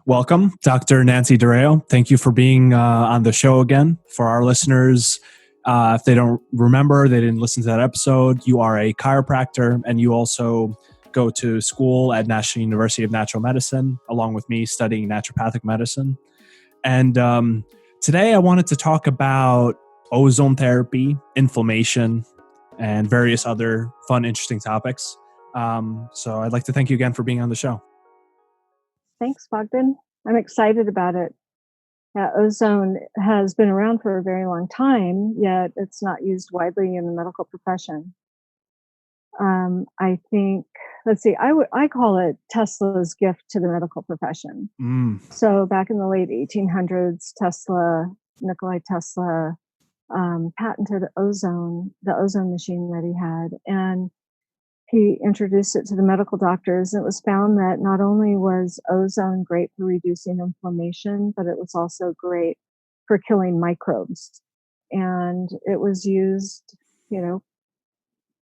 Welcome, Dr. Nancy Doreo. Thank you for being on the show again. For our listeners, if they don't remember, they didn't listen to that episode, you are a chiropractor and you also go to school at National University of Natural Medicine, along with me studying naturopathic medicine. And today I wanted to talk about ozone therapy, inflammation, and various other fun, interesting topics. So I'd like to thank you again for being on the show. Thanks, Bogdan. I'm excited about it. Ozone has been around for a very long time, yet it's not used widely in the medical profession. I think, I call it Tesla's gift to the medical profession. So back in the late 1800s, Nikola Tesla, patented ozone, the ozone machine that he had, and he introduced it to the medical doctors. And it was found that not only was ozone great for reducing inflammation, but it was also great for killing microbes. And it was used,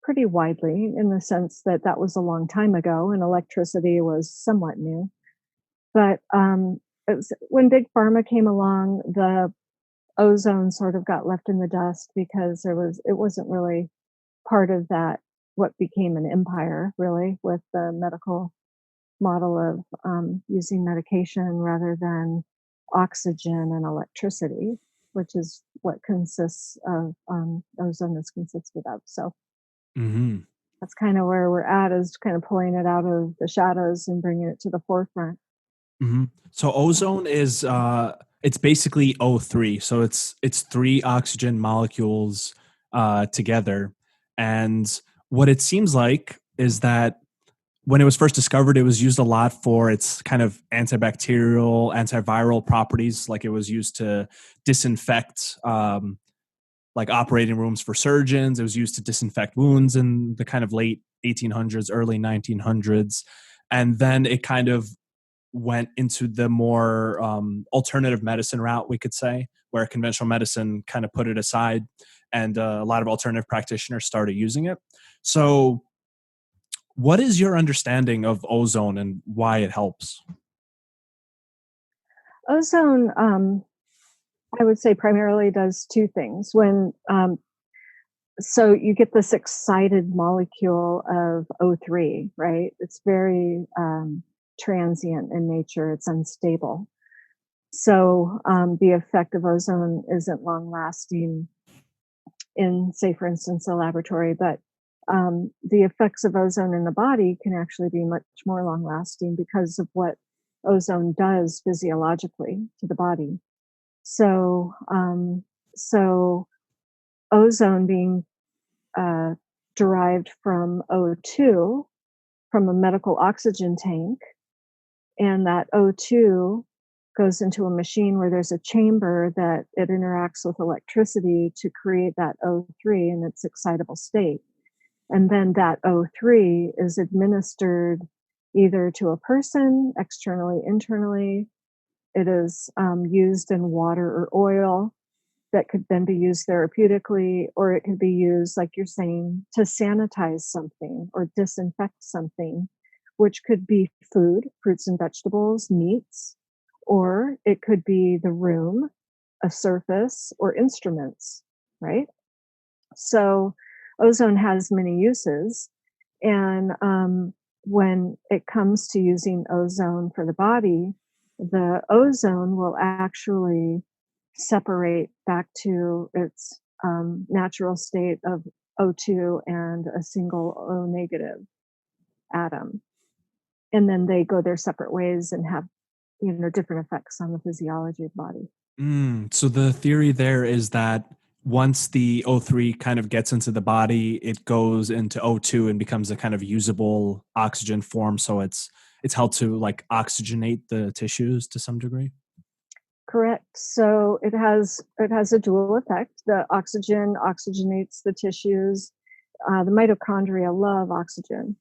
pretty widely in the sense that that was a long time ago and electricity was somewhat new. But when Big Pharma came along, the ozone sort of got left in the dust because it wasn't really part of that, what became an empire, really, with the medical model of using medication rather than oxygen and electricity, which is what consists of ozone is consisted of. So that's kind of where we're at, is kind of pulling it out of the shadows and bringing it to the forefront. So ozone is it's basically O3. So it's three oxygen molecules together. And what it seems like is that when it was first discovered, it was used a lot for its kind of antibacterial, antiviral properties. Like it was used to disinfect like operating rooms for surgeons. It was used to disinfect wounds in the kind of late 1800s, early 1900s. And then it kind of went into the more alternative medicine route, we could say, where conventional medicine kind of put it aside and a lot of alternative practitioners started using it. So what is your understanding of ozone and why it helps? Ozone, I would say, primarily does two things. So you get this excited molecule of O3, right? It's very transient in nature. It's unstable. So the effect of ozone isn't long lasting in, say, for instance, a laboratory, but the effects of ozone in the body can actually be much more long lasting because of what ozone does physiologically to the body. So, ozone being derived from O2, from a medical oxygen tank, and that O2 goes into a machine where there's a chamber that it interacts with electricity to create that O3 in its excitable state. And then that O3 is administered either to a person, externally, internally. It is used in water or oil that could then be used therapeutically, or it could be used, like you're saying, to sanitize something or disinfect something, which could be food, fruits and vegetables, meats, or it could be the room, a surface, or instruments, right? So ozone has many uses. And when it comes to using ozone for the body, the ozone will actually separate back to its natural state of O2 and a single O negative atom. And then they go their separate ways and have, different effects on the physiology of the body. So the theory there is that once the O3 kind of gets into the body, it goes into O2 and becomes a kind of usable oxygen form. So it's helped to like oxygenate the tissues to some degree. Correct. So it has a dual effect. The oxygen oxygenates the tissues. The mitochondria love oxygen,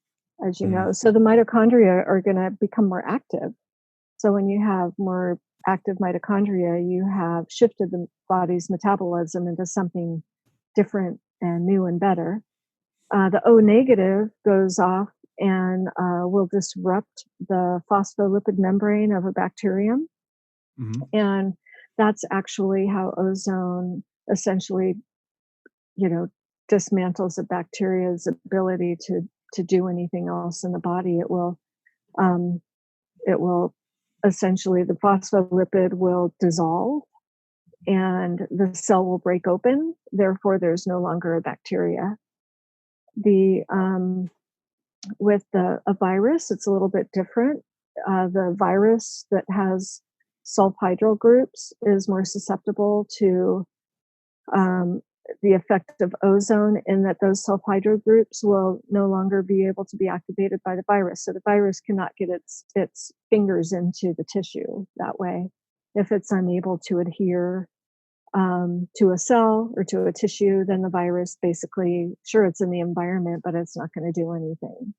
as you know. So the mitochondria are going to become more active. So when you have more active mitochondria, you have shifted the body's metabolism into something different and new and better. The O negative goes off and will disrupt the phospholipid membrane of a bacterium. Mhm. And that's actually how ozone essentially, you know, dismantles a bacteria's ability to do anything else in the body. Um, it will essentially, the phospholipid will dissolve and the cell will break open. Therefore, there's no longer a bacteria. The With a virus, it's a little bit different. The virus that has sulfhydryl groups is more susceptible to um, the effect of ozone, in that those sulfhydryl groups will no longer be able to be activated by the virus. So the virus cannot get its fingers into the tissue that way. If it's unable to adhere to a cell or to a tissue, then the virus basically, sure, it's in the environment, but it's not going to do anything.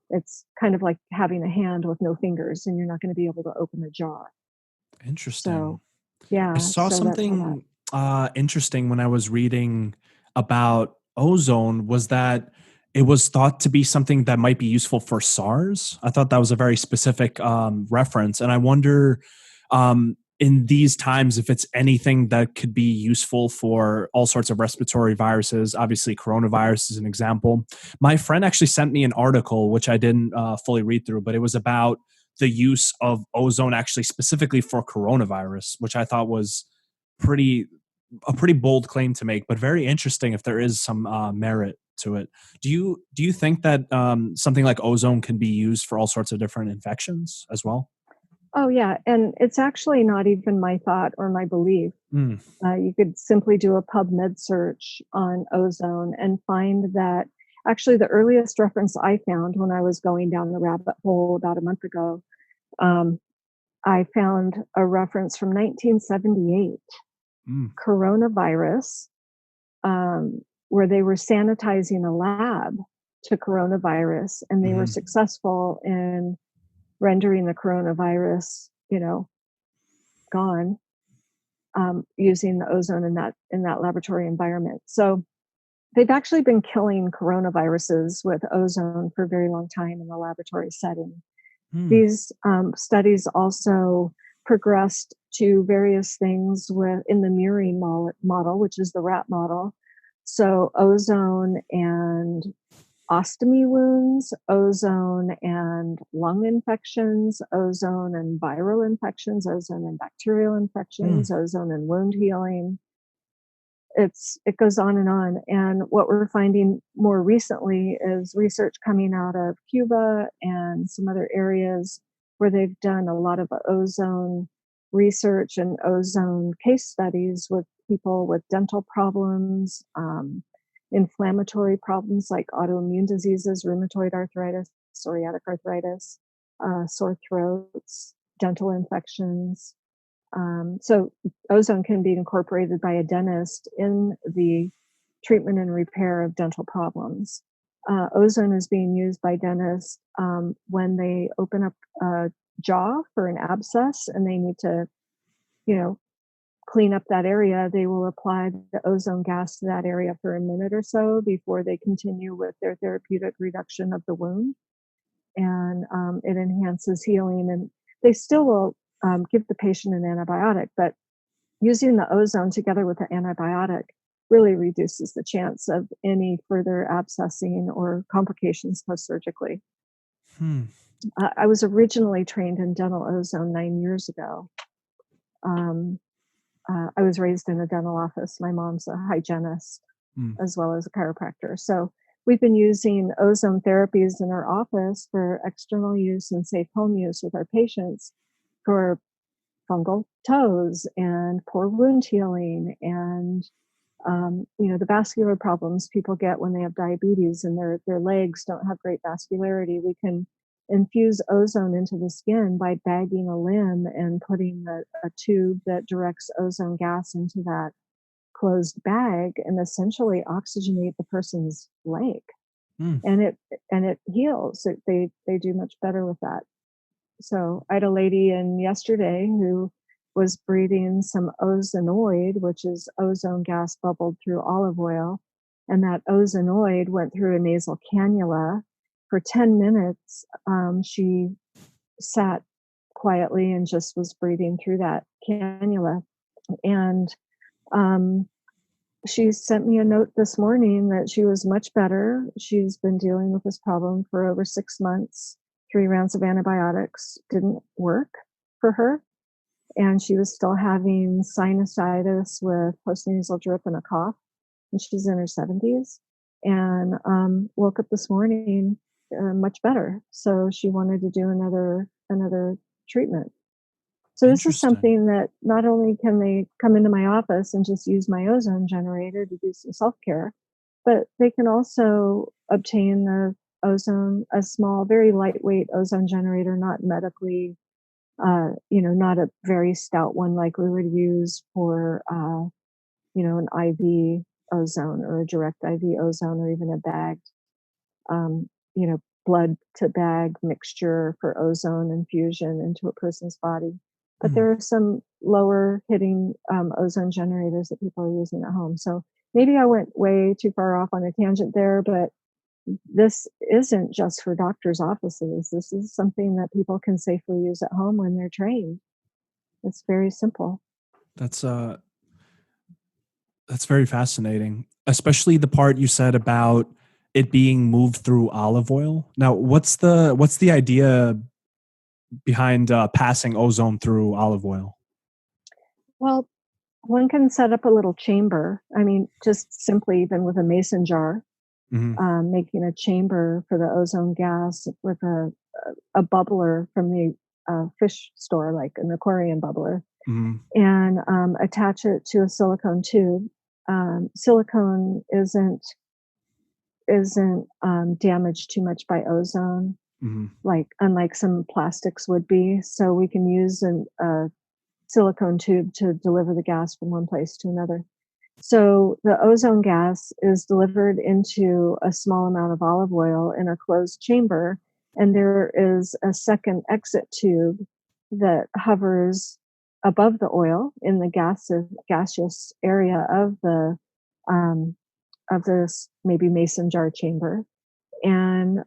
It's kind of like having a hand with no fingers, and you're not going to be able to open a jar. Interesting. So, I yeah, saw so that's how that. something interesting when I was reading about ozone was that it was thought to be something that might be useful for SARS. I thought that was a very specific reference. And I wonder in these times if it's anything that could be useful for all sorts of respiratory viruses. Obviously, coronavirus is an example. My friend actually sent me an article, which I didn't fully read through, but it was about the use of ozone actually specifically for coronavirus, which I thought was pretty a pretty bold claim to make, but very interesting if there is some merit to it. Do you think that something like ozone can be used for all sorts of different infections as well? Oh, yeah, and it's actually not even my thought or my belief. Mm, You could simply do a PubMed search on ozone and find that actually the earliest reference I found when I was going down the rabbit hole about a month ago, um, I found a reference from 1978, mm, coronavirus, where they were sanitizing a lab to coronavirus, and they were mhm, successful in rendering the coronavirus, gone, using the ozone in that laboratory environment. So they've actually been killing coronaviruses with ozone for a very long time in the laboratory setting. mm, These studies also progressed to various things in the murine model, which is the rat model. So ozone and ostomy wounds, ozone and lung infections, ozone and viral infections, ozone and bacterial mm, infections, ozone and wound healing. It goes on and on. And what we're finding more recently is research coming out of Cuba and some other areas where they've done a lot of ozone research and ozone case studies with people with dental problems, inflammatory problems like autoimmune diseases, rheumatoid arthritis, psoriatic arthritis, sore throats, dental infections. So ozone can be incorporated by a dentist in the treatment and repair of dental problems. Ozone is being used by dentists when they open up a jaw for an abscess and they need to, you know, clean up that area. They will apply the ozone gas to that area for a minute or so before they continue with their therapeutic reduction of the wound, and it enhances healing. And they still will give the patient an antibiotic, but using the ozone together with the antibiotic really reduces the chance of any further abscessing or complications post-surgically. hmm. I was originally trained in dental ozone 9 years ago. Um, I was raised in a dental office. My mom's a hygienist Mm. as well as a chiropractor. So we've been using ozone therapies in our office for external use and safe home use with our patients for fungal toes and poor wound healing and the vascular problems people get when they have diabetes and their legs don't have great vascularity. We can infuse ozone into the skin by bagging a limb and putting a tube that directs ozone gas into that closed bag and essentially oxygenate the person's leg, Mm. and it heals. They do much better with that. So I had a lady in yesterday who was breathing some ozonoid, which is ozone gas bubbled through olive oil. And that ozonoid went through a nasal cannula for 10 minutes, she sat quietly and just was breathing through that cannula. And um, she sent me a note this morning that she was much better. She's been dealing with this problem for over 6 months. 3 rounds of antibiotics didn't work for her. And she was still having sinusitis with postnasal drip and a cough. And she's in her 70s. And woke up this morning much better. So she wanted to do another treatment. So this is Interesting. something that not only can they come into my office and just use my ozone generator to do some self-care, but they can also obtain the ozone, a small, very lightweight ozone generator, not medically, not a very stout one like we would use for, an IV ozone or a direct IV ozone or even a bagged, um, blood to bag mixture for ozone infusion into a person's body. But Mhm. there are some lower hitting ozone generators that people are using at home. So maybe I went way too far off on a tangent there, but this isn't just for doctors' offices. This is something that people can safely use at home when they're trained. It's very simple. That's that's very fascinating, especially the part you said about it being moved through olive oil. Now, what's the idea behind passing ozone through olive oil? Well, one can set up a little chamber. I mean, just simply even with a mason jar, Hmm. making a chamber for the ozone gas with a bubbler from the fish store, like an aquarium bubbler, Hmm. and attach it to a silicone tube. Silicone isn't damaged too much by ozone, Hmm. like unlike some plastics would be. So we can use a silicone tube to deliver the gas from one place to another. So the ozone gas is delivered into a small amount of olive oil in a closed chamber, and there is a second exit tube that hovers above the oil in the gaseous area um, of this maybe mason jar chamber, and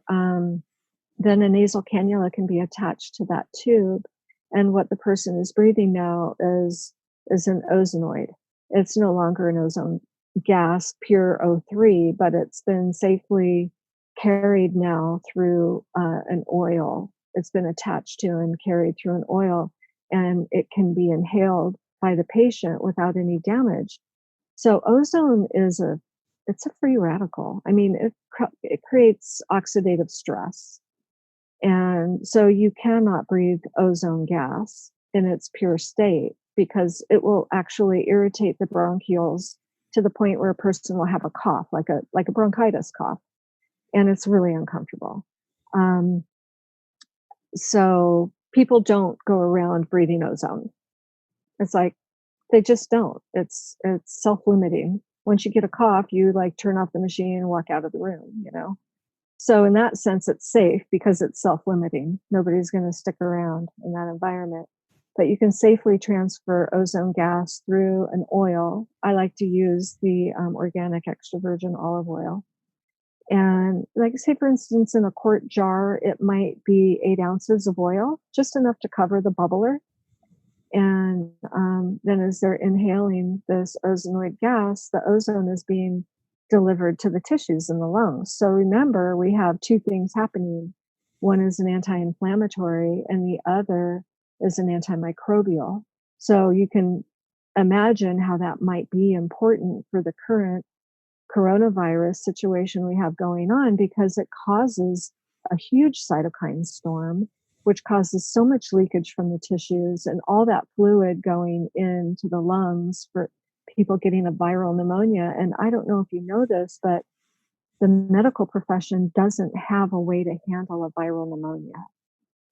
then a nasal cannula can be attached to that tube. And what the person is breathing now is an ozonoid. It's no longer an ozone gas, pure O3, but it's been safely carried now through an oil. It's been attached to and carried through an oil, and it can be inhaled by the patient without any damage. So ozone it's a free radical. I mean, it creates oxidative stress, and so you cannot breathe ozone gas in its pure state because it will actually irritate the bronchioles to the point where a person will have a cough, like a bronchitis cough, and it's really uncomfortable. Um, so people don't go around breathing ozone. It's like they just don't. It's self-limiting. Once you get a cough, you like turn off the machine and walk out of the room. So in that sense, it's safe because it's self-limiting. Nobody's going to stick around in that environment. But you can safely transfer ozone gas through an oil. I like to use the organic extra virgin olive oil. And like say, for instance, in a quart jar, it might be 8 ounces of oil, just enough to cover the bubbler. And then as they're inhaling this ozonoid gas, the ozone is being delivered to the tissues in the lungs. So remember, we have two things happening. One is an anti-inflammatory, and the other is an antimicrobial. So you can imagine how that might be important for the current coronavirus situation we have going on, because it causes a huge cytokine storm, which causes so much leakage from the tissues and all that fluid going into the lungs for people getting a viral pneumonia. And I don't know if you know this, but the medical profession doesn't have a way to handle a viral pneumonia.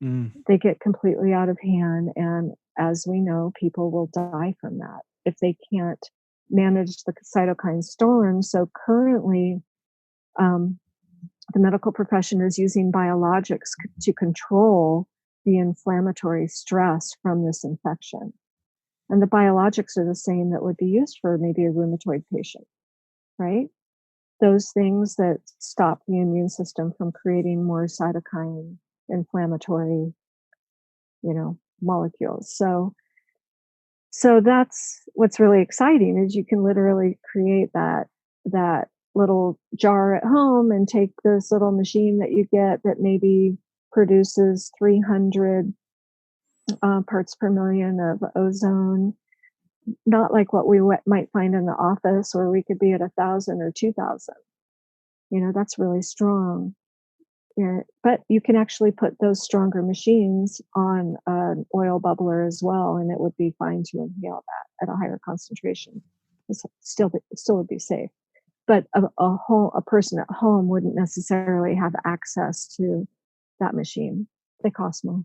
Mm. They get completely out of hand. And as we know, people will die from that if they can't manage the cytokine storm. So currently, um, the medical profession is using biologics to control the inflammatory stress from this infection. And the biologics are the same that would be used for maybe a rheumatoid patient, right? those things that stop the immune system from creating more cytokine inflammatory, molecules. So that's what's really exciting is you can literally create that little jar at home and take this little machine that you get that maybe produces 300 parts per million of ozone, not like what we might find in the office where we could be at 1,000 or 2,000. That's really strong. Yeah, but you can actually put those stronger machines on an oil bubbler as well, and it would be fine to inhale that at a higher concentration. It still would be safe. But a person at home wouldn't necessarily have access to that machine. They cost more.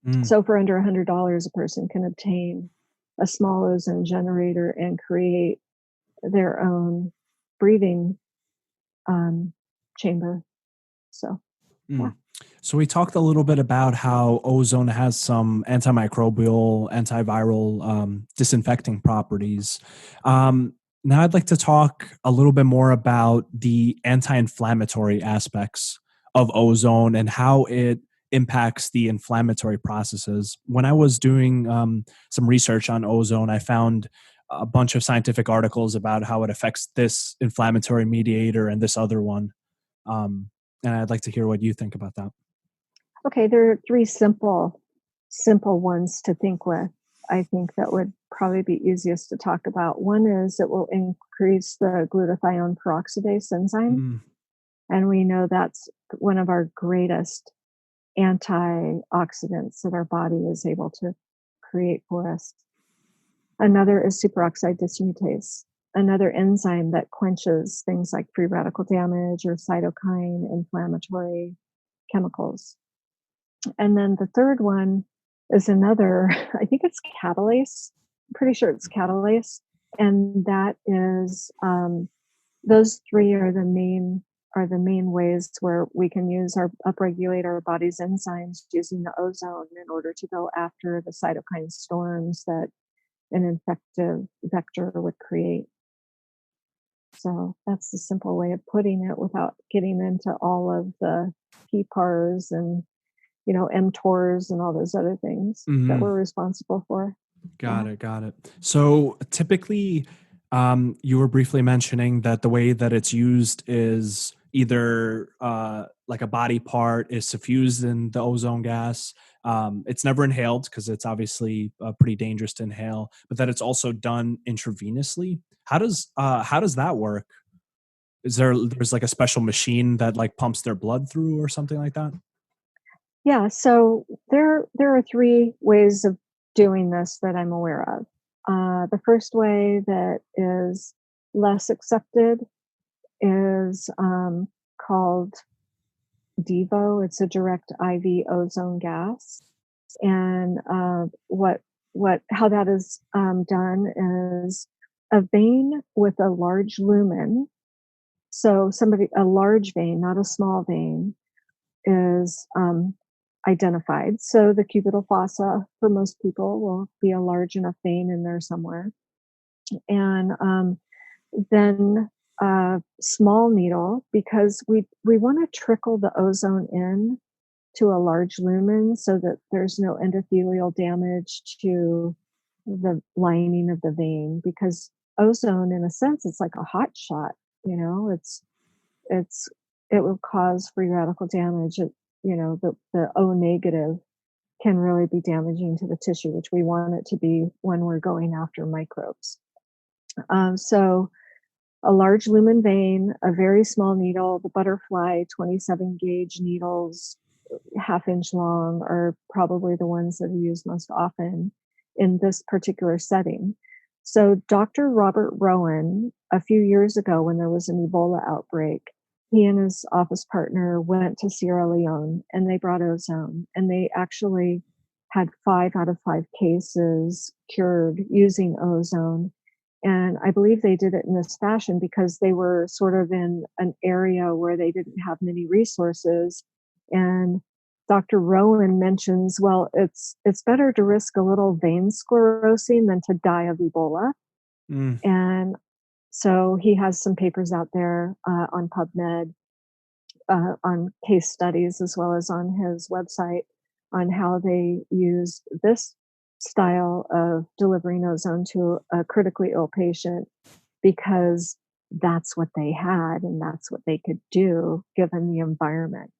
Mm, So for under $100, a person can obtain a small ozone generator and create their own breathing um, chamber. So yeah. mm. So we talked a little bit about how ozone has some antimicrobial, antiviral, disinfecting properties. Um, Now I'd like to talk a little bit more about the anti-inflammatory aspects of ozone and how it impacts the inflammatory processes. When I was doing some research on ozone, I found a bunch of scientific articles about how it affects this inflammatory mediator and this other one. Um, and I'd like to hear what you think about that. Okay, there are three simple ones to think with. I think that would probably be easiest to talk about. One is it will increase the glutathione peroxidase enzyme, Mm, and we know that's one of our greatest antioxidants that our body is able to create for us. Another is superoxide dismutase, another enzyme that quenches things like free radical damage or cytokine inflammatory chemicals. And then the third one is another, I think it's catalase. I'm pretty sure it's catalase. And that is those three are the main ways where we can use our upregulate our body's enzymes using the ozone in order to go after the cytokine storms that an infective vector would create. So that's the simple way of putting it without getting into all of the PPARs and mTORs and all those other things that mhm. we're responsible for. Got Yeah. it. Got it. So typically, you were briefly mentioning that the way that it's used is either like a body part is suffused in the ozone gas. It's never inhaled because it's obviously pretty dangerous to inhale, but that it's also done intravenously. How does that work? There's like a special machine that like pumps their blood through or something like that? Yeah. So there are three ways of doing this that I'm aware of. The first way that is less accepted is called Devo. It's a direct IV ozone gas, and what how that is done is a vein with a large lumen. So a large vein, not a small vein, is identified. So the cubital fossa for most people will be a large enough vein in there somewhere. And then a small needle, because we want to trickle the ozone in to a large lumen so that there's no endothelial damage to the lining of the vein, because ozone in a sense it's like a hot shot. It's it will cause free radical damage. The O negative can really be damaging to the tissue, which we want it to be when we're going after microbes. So a large lumen vein, a very small needle, the butterfly 27 gauge needles, half-inch long, are probably the ones that are used most often in this particular setting. So Dr. Robert Rowan, a few years ago when there was an Ebola outbreak, he and his office partner went to Sierra Leone and they brought ozone, and they actually had 5 out of 5 cases cured using ozone. And I believe they did it in this fashion because they were sort of in an area where they didn't have many resources. And Dr. Rowan mentions, well, it's better to risk a little vein sclerosing than to die of Ebola. Mm, And So he has some papers out there on PubMed, on case studies, as well as on his website, on how they use this style of delivering ozone to a critically ill patient, because that's what they had and that's what they could do given the environment.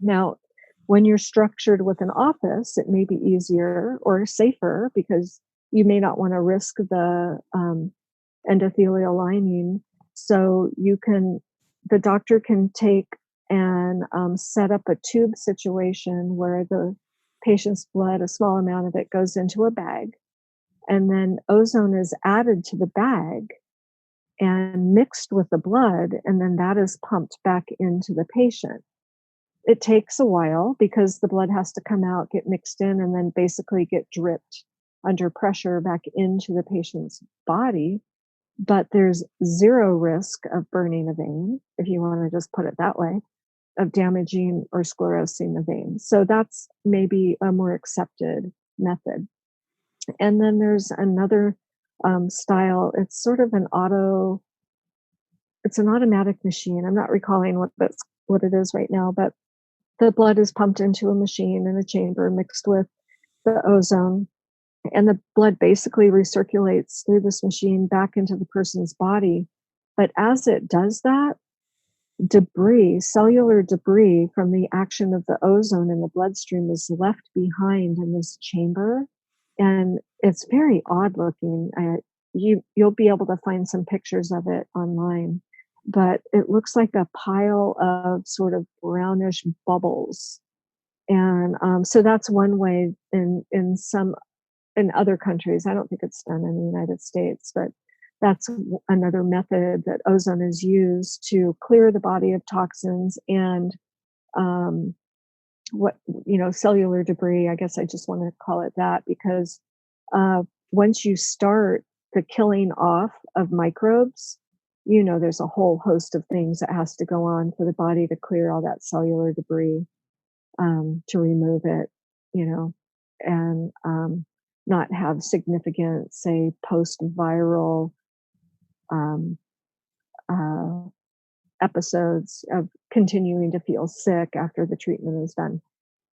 Now, when you're structured with an office, it may be easier or safer because you may not want to risk the endothelial lining. So the doctor can take and set up a tube situation where the patient's blood, a small amount of it, goes into a bag, and then ozone is added to the bag and mixed with the blood, and then that is pumped back into the patient. It takes a while because the blood has to come out, get mixed in, and then basically get dripped under pressure back into the patient's body. But there's zero risk of burning a vein, if you want to just put it that way, of damaging or sclerosing the vein. So that's maybe a more accepted method. And then there's another style. It's sort of it's an automatic machine. I'm not recalling what it is right now, but the blood is pumped into a machine in a chamber mixed with the ozone, and the blood basically recirculates through this machine back into the person's body. But as it does that, cellular debris from the action of the ozone in the bloodstream is left behind in this chamber. And it's very odd looking. You'll be able to find some pictures of it online, but it looks like a pile of sort of brownish bubbles. And so that's one way in other countries. I don't think it's done in the United States, but that's another method that ozone is used to clear the body of toxins and cellular debris. I guess I just want to call it that because once you start the killing off of microbes, there's a whole host of things that has to go on for the body to clear all that cellular debris, to remove it, and not have significant, say, post-viral um, uh, episodes of continuing to feel sick after the treatment is done.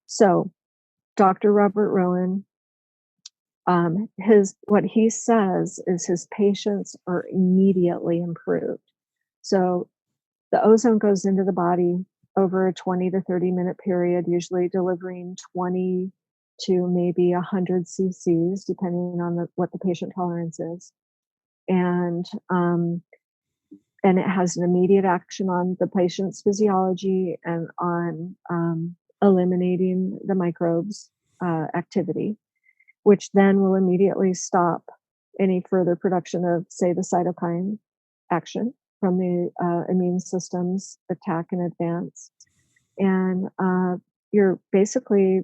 So, Dr. Robert Rowan, what he says is his patients are immediately improved. So, the ozone goes into the body over a 20 to 30-minute period, usually delivering 20 to maybe 100 cc's, depending on what the patient tolerance is. And it has an immediate action on the patient's physiology and on eliminating the microbes activity, which then will immediately stop any further production of, say, the cytokine action from the immune system's attack and advance. And you're basically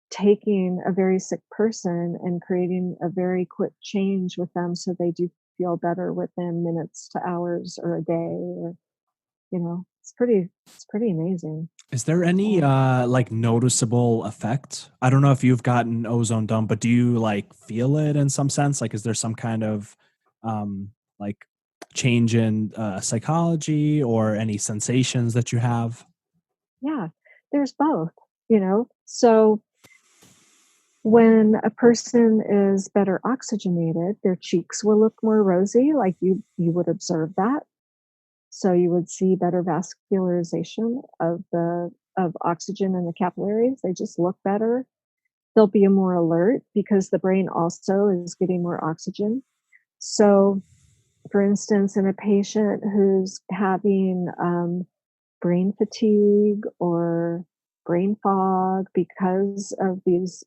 taking a very sick person and creating a very quick change with them so they do feel better within minutes to hours or a day, or it's pretty amazing. Is there any like noticeable effect? I don't know if you've gotten ozone done, but do you like feel it in some sense? Like, is there some kind of like change in psychology or any sensations that you have? Yeah, there's both. So when a person is better oxygenated, their cheeks will look more rosy, like you would observe that. So you would see better vascularization of oxygen in the capillaries. They just look better. They'll be more alert because the brain also is getting more oxygen. So, for instance, in a patient who's having brain fatigue or brain fog because of these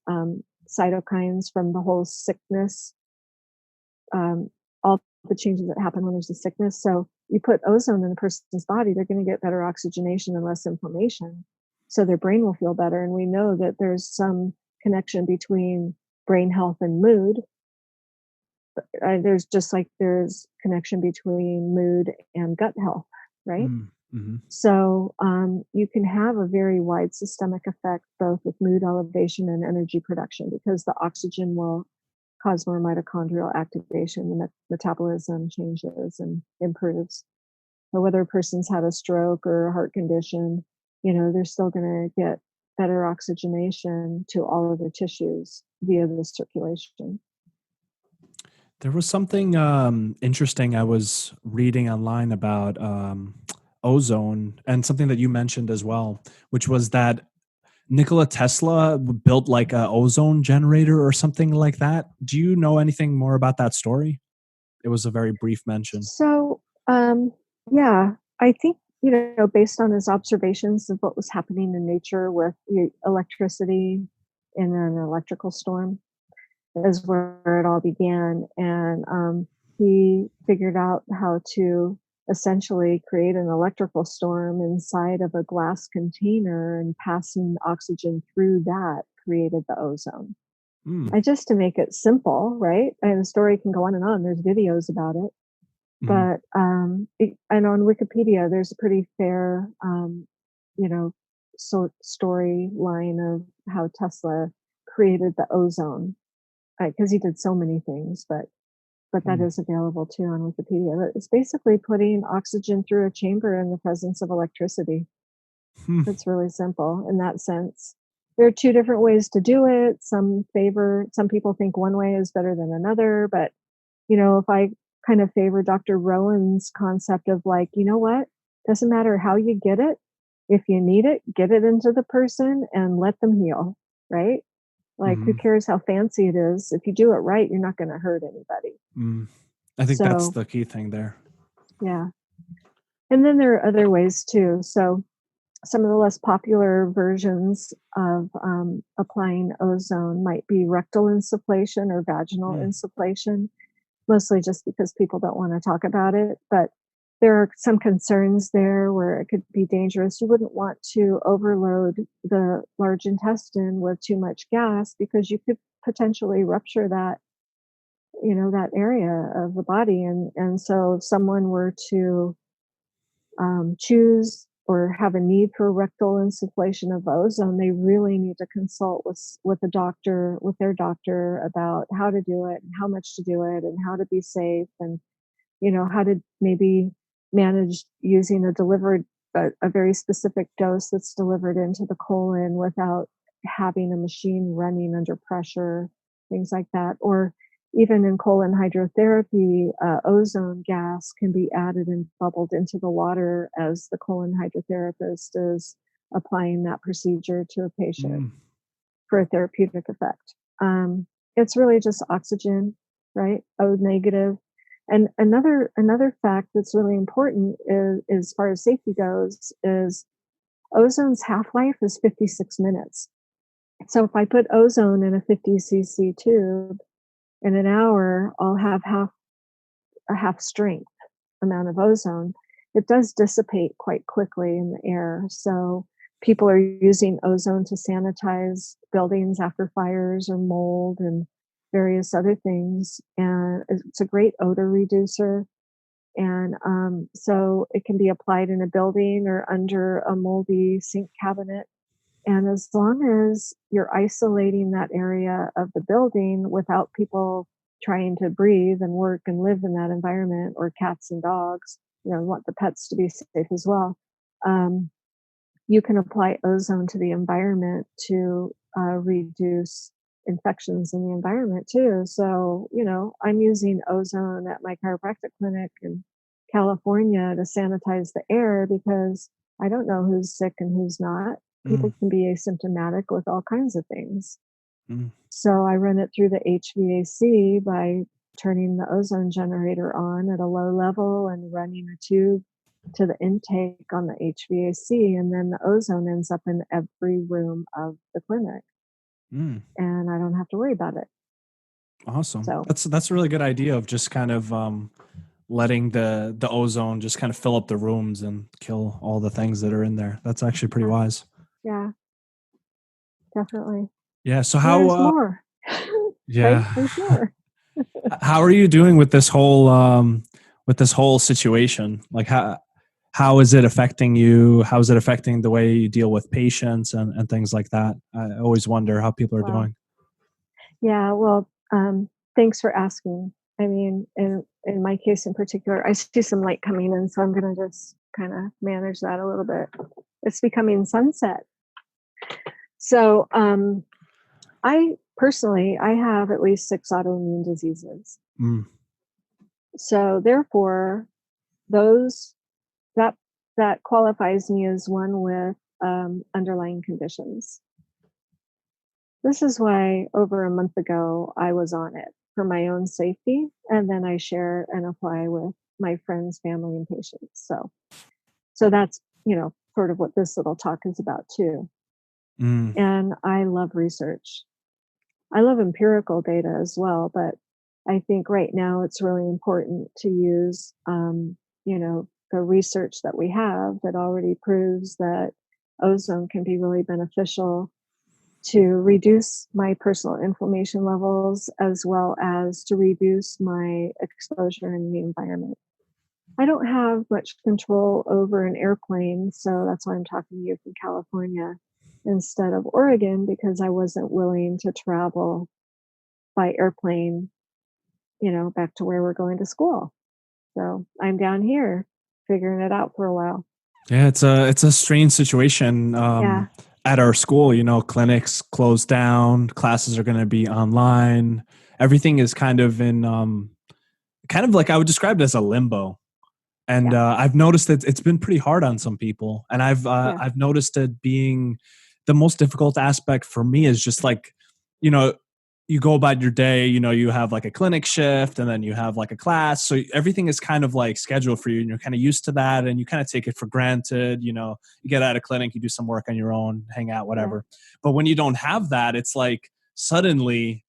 cytokines from the whole sickness, all the changes that happen when there's a sickness. So you put ozone in a person's body, they're going to get better oxygenation and less inflammation. So their brain will feel better. And we know that there's some connection between brain health and mood. There's just like there's connection between mood and gut health, right? Mm-hmm. So you can have a very wide systemic effect, both with mood elevation and energy production, because the oxygen will cause more mitochondrial activation, the metabolism changes and improves. Or whether a person's had a stroke or a heart condition, they're still going to get better oxygenation to all of their tissues via the circulation. There was something interesting I was reading online about ozone, and something that you mentioned as well, which was that Nikola Tesla built like a ozone generator or something like that. Do you know anything more about that story? It was a very brief mention. So, yeah, I think, based on his observations of what was happening in nature with the electricity in an electrical storm, is where it all began. And he figured out how to essentially create an electrical storm inside of a glass container, and passing oxygen through that created the ozone. Mm, And just to make it simple, right? And the story can go on and on. There's videos about it. mhm. But and on Wikipedia, there's a pretty fair, you know, storyline of how Tesla created the ozone, because he did so many things. But that Mm, is available too on Wikipedia. But it's basically putting oxygen through a chamber in the presence of electricity. hmm, It's really simple in that sense. There are two different ways to do it. Some people think one way is better than another, but if I kind of favor Dr. Rowan's concept of like, you know what? Doesn't matter how you get it. If you need it, get it into the person and let them heal, right? Like, who mhm, cares how fancy it is? If you do it right, you're not going to hurt anybody. mm. I think that's So, the key thing there. yeah. And then there are other ways too. So, some of the less popular versions of applying ozone might be rectal insufflation or vaginal Mm, insufflation, mostly just because people don't want to talk about it. But there are some concerns there where it could be dangerous. You wouldn't want to overload the large intestine with too much gas, because you could potentially rupture that area of the body. And so if someone were to choose or have a need for rectal insufflation of ozone, they really need to consult with their doctor about how to do it and how much to do it and how to be safe, and how to maybe manage using a very specific dose that's delivered into the colon without having a machine running under pressure, things like that. Or even in colon hydrotherapy, ozone gas can be added and bubbled into the water as the colon hydrotherapist is applying that procedure to a patient mm, for a therapeutic effect. It's really just oxygen, right? O negative. And another fact that's really important is, as far as safety goes, is ozone's half life is 56 minutes. So if I put ozone in a 50 cc tube, in an hour, I'll have a half strength amount of ozone. It does dissipate quite quickly in the air. So people are using ozone to sanitize buildings after fires or mold and various other things. And it's a great odor reducer. And so it can be applied in a building or under a moldy sink cabinet. And as long as you're isolating that area of the building without people trying to breathe and work and live in that environment, or cats and dogs, want the pets to be safe as well. Um, you can apply ozone to the environment to reduce infections in the environment too. So, I'm using ozone at my chiropractic clinic in California to sanitize the air, because I don't know who's sick and who's not. mm, People can be asymptomatic with all kinds of things. mm, So I run it through the HVAC by turning the ozone generator on at a low level and running a tube to the intake on the HVAC, and then the ozone ends up in every room of the clinic, mm. and I don't have to worry about it. Awesome. So, That's a really good idea of just kind of letting the ozone just kind of fill up the rooms and kill all the things that are in there. That's actually pretty yeah, wise. yeah, definitely. Yeah. So And how? there's more, right? Yeah. There's more. How are you doing with this whole situation? Like how is it affecting you? How is it affecting the way you deal with patients and things like that? I always wonder how people are Wow. doing. Yeah, well, Thanks for asking. I mean, in my case in particular, I see some light coming in, so I'm gonna just kind of manage that a little bit. It's becoming sunset. So, I personally, I have at least 6 autoimmune diseases. Mm. So therefore, those that that qualifies me as one with underlying conditions. This is why over a month ago I was on it for my own safety, and then I share and apply with my friends, family, and patients. So that's sort of what this little talk is about too. Mm. And I love research. I love empirical data as well, but I think right now it's really important to use, the research that we have that already proves that ozone can be really beneficial to reduce my personal inflammation levels as well as to reduce my exposure in the environment. I don't have much control over an airplane, so that's why I'm talking to you from California instead of Oregon because I wasn't willing to travel by airplane, back to where we're going to school. So I'm down here figuring it out for a while. Yeah, it's a strange situation. Yeah, At our school, clinics closed down, classes are going to be online. Everything is kind of in kind of like I would describe it as a limbo. And yeah, I've noticed that it's been pretty hard on some people, and yeah, I've noticed it being the most difficult aspect for me is just like, you know, you go about your day, you have like a clinic shift, and then you have like a class, so everything is kind of like scheduled for you, and you're kind of used to that, and you kind of take it for granted. You get out of clinic, you do some work on your own, hang out, yeah, whatever. But when you don't have that, it's like suddenly,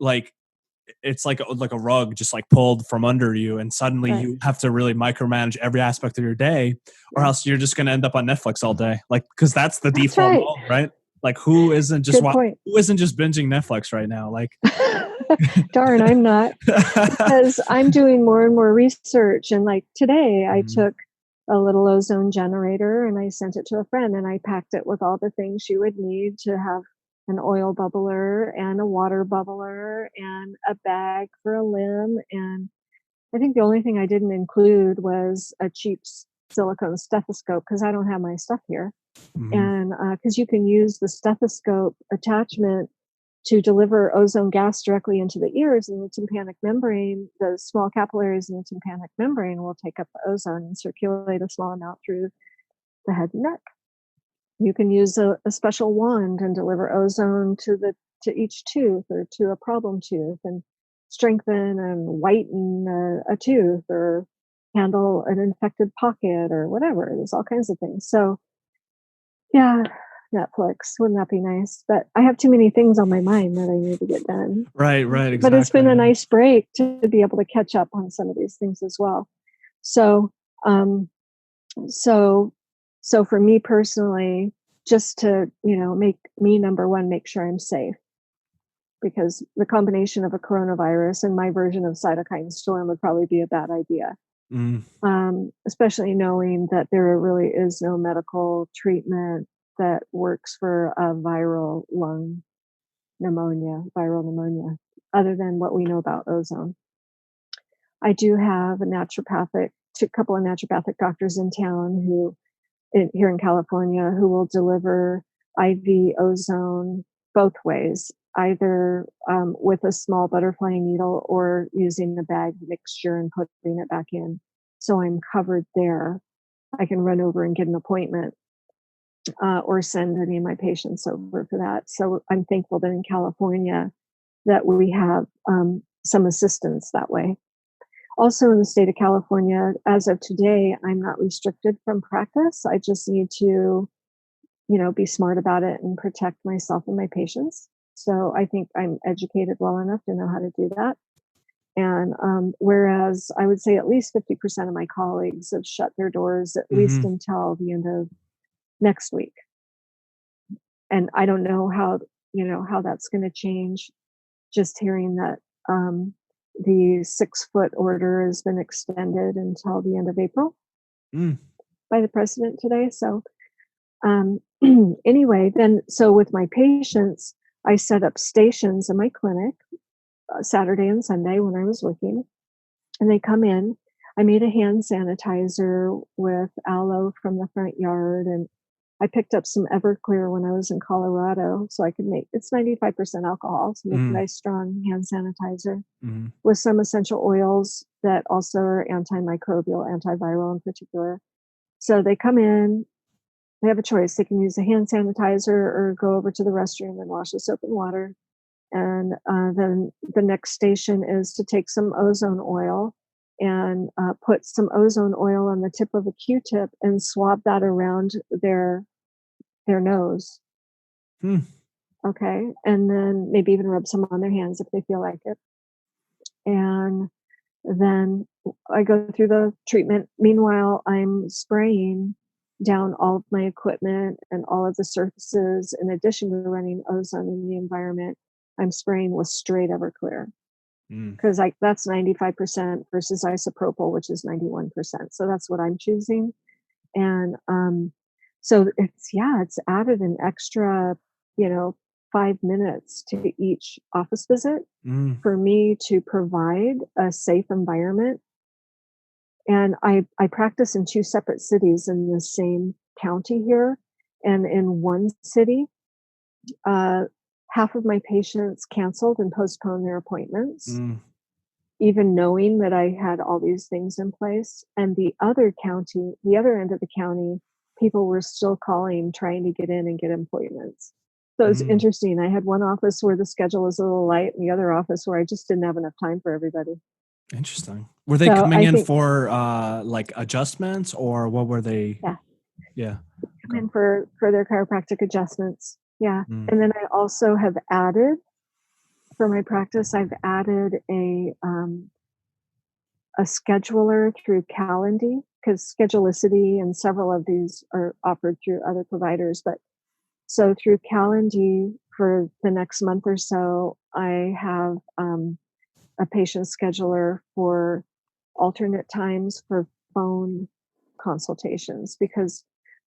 like it's like a rug just like pulled from under you, and suddenly right. you have to really micromanage every aspect of your day, or Yeah, else you're just going to end up on Netflix all day, like, because that's the that's default right. mode, right? Like, Good point. who isn't just binging Netflix right now, like. Darn, I'm not because I'm doing more and more research. And like today, I Mhm. took a little ozone generator and I sent it to a friend and I packed it with all the things she would need to have an oil bubbler and a water bubbler and a bag for a limb. And I think the only thing I didn't include was a cheap silicone stethoscope because I don't have my stuff here. Mhm. And because you can use the stethoscope attachment to deliver ozone gas directly into the ears, and the tympanic membrane, the small capillaries in the tympanic membrane will take up the ozone and circulate a small amount through the head and neck. You can use a special wand and deliver ozone to each tooth or to a problem tooth and strengthen and whiten a tooth or handle an infected pocket or whatever. There's all kinds of things. So yeah, Netflix, wouldn't that be nice? But I have too many things on my mind that I need to get done. Right, But it's been exactly, a yeah. nice break to be able to catch up on some of these things as well. So, um, so, so for me personally, just to, make me number one, make sure I'm safe because the combination of a coronavirus and my version of cytokine storm would probably be a bad idea. Mm. Especially knowing that there really is no medical treatment that works for a viral pneumonia, other than what we know about ozone. I do have a couple of naturopathic doctors in town here in California, who will deliver IV ozone both ways, either with a small butterfly needle or using the bag mixture and putting it back in. So I'm covered there. I can run over and get an appointment or send any of my patients over for that. So I'm thankful that in California that we have some assistance that way. Also in the state of California, as of today, I'm not restricted from practice. I just need to, be smart about it and protect myself and my patients. So I think I'm educated well enough to know how to do that. And whereas I would say at least 50% of my colleagues have shut their doors at least Mhm. until the end of next week. And I don't know how that's going to change. Just hearing that the 6-foot order has been extended until the end of April Mm. by the president today. So um, anyway, then so with my patients, I set up stations in my clinic Saturday and Sunday when I was working, and they come in. I made a hand sanitizer with aloe from the front yard, and I picked up some Everclear when I was in Colorado, so I could make it's 95% alcohol, so make a Mm, nice strong hand sanitizer mm, with some essential oils that also are antimicrobial, antiviral in particular. So they come in, they have a choice. They can use a hand sanitizer or go over to the restroom and wash with soap and water. And then the next station is to take some ozone oil and put some ozone oil on the tip of a Q-tip and swab that around their nose. mm, Okay, and then maybe even rub some on their hands if they feel like it. And then I go through the treatment. Meanwhile, I'm spraying down all of my equipment and all of the surfaces. In addition to running ozone in the environment, I'm spraying with straight Everclear mm, because like that's 95% versus isopropyl, which is 91%. So that's what I'm choosing. And so it's added an extra, you know, 5 minutes to each office visit mm, for me to provide a safe environment. And I practice in two separate cities in the same county here. And in one city, uh, half of my patients canceled and postponed their appointments, mm, even knowing that I had all these things in place. And the other county, the other end of the county, people were still calling, trying to get in and get appointments. So it's mm. interesting. I had one office where the schedule was a little light, and the other office where I just didn't have enough time for everybody. Interesting. Were they So coming I in think, for like adjustments, or what were they? yeah, Yeah. come Okay. in for their chiropractic adjustments. Yeah. Mm, And then I also have added for my practice, I've added a scheduler through Calendly because Schedulicity and several of these are offered through other providers. But so through Calendly for the next month or so, I have a patient scheduler for alternate times for phone consultations because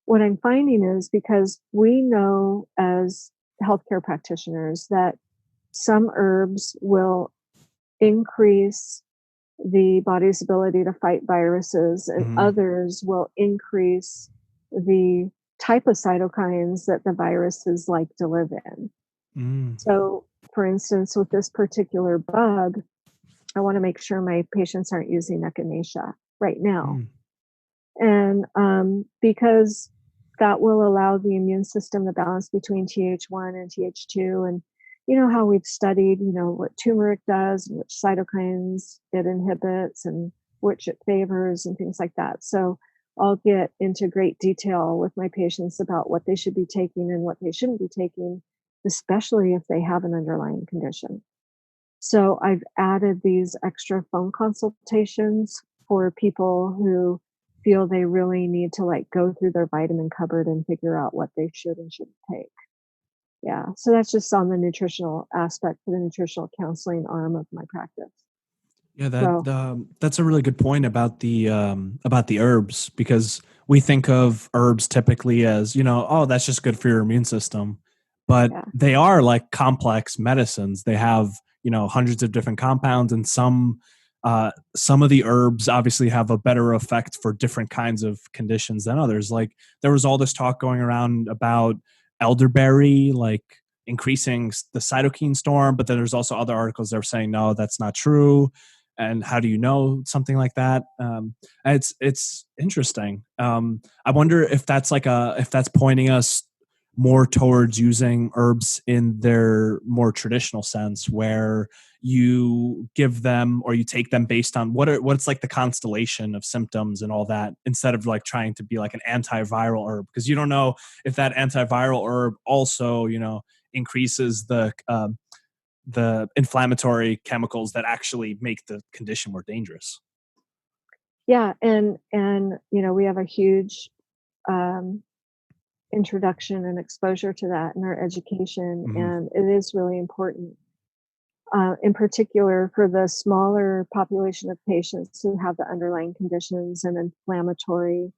what I'm finding is because we know as healthcare practitioners that some herbs will increase the body's ability to fight viruses, and mm, others will increase the type of cytokines that the viruses like to live in. mm, So, for instance, with this particular bug, I want to make sure my patients aren't using echinacea right now. mm, And because that will allow the immune system to balance between Th1 and Th2. And you know how we've studied, you know, what turmeric does and which cytokines it inhibits and which it favors and things like that. So I'll get into great detail with my patients about what they should be taking and what they shouldn't be taking, especially if they have an underlying condition. So I've added these extra phone consultations for people who feel they really need to like go through their vitamin cupboard and figure out what they should and shouldn't take. Yeah. So that's just on the nutritional aspect for the nutritional counseling arm of my practice. Yeah, So that's a really good point about the herbs, because we think of herbs typically as, oh, that's just good for your immune system, but yeah. they are like complex medicines. They have, hundreds of different compounds, and some of the herbs obviously have a better effect for different kinds of conditions than others. Like there was all this talk going around about elderberry, like increasing the cytokine storm, but then there's also other articles that are saying no, that's not true. And how do you know something like that? It's interesting. I wonder if that's if that's pointing us more towards using herbs in their more traditional sense, where you give them or you take them based on what's like the constellation of symptoms and all that, instead of like trying to be like an antiviral herb, because you don't know if that antiviral herb also increases the inflammatory chemicals that actually make the condition more dangerous. Yeah. And you know, we have a huge um introduction and exposure to that in our education. Mhm. And it is really important in particular for the smaller population of patients who have the underlying conditions and inflammatory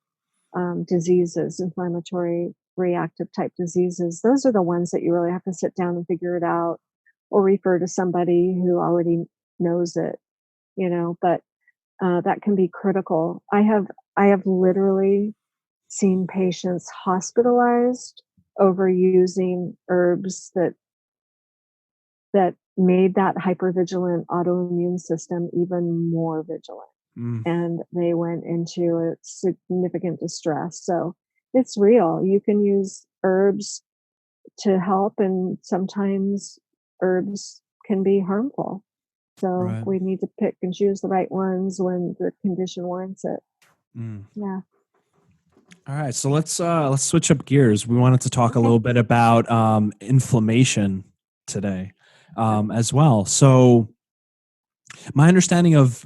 diseases, inflammatory reactive type diseases. Those are the ones that you really have to sit down and figure it out. or refer to somebody who already knows it, but that can be critical. I have literally seen patients hospitalized over using herbs that made that hypervigilant autoimmune system even more vigilant, Mm, and they went into a significant distress. So it's real. You can use herbs to help, and sometimes herbs can be harmful. So right. we need to pick and choose the right ones when the condition warrants it. Mm. Yeah. All right, so let's switch up gears. We wanted to talk a Okay. little bit about inflammation today, as well. So my understanding of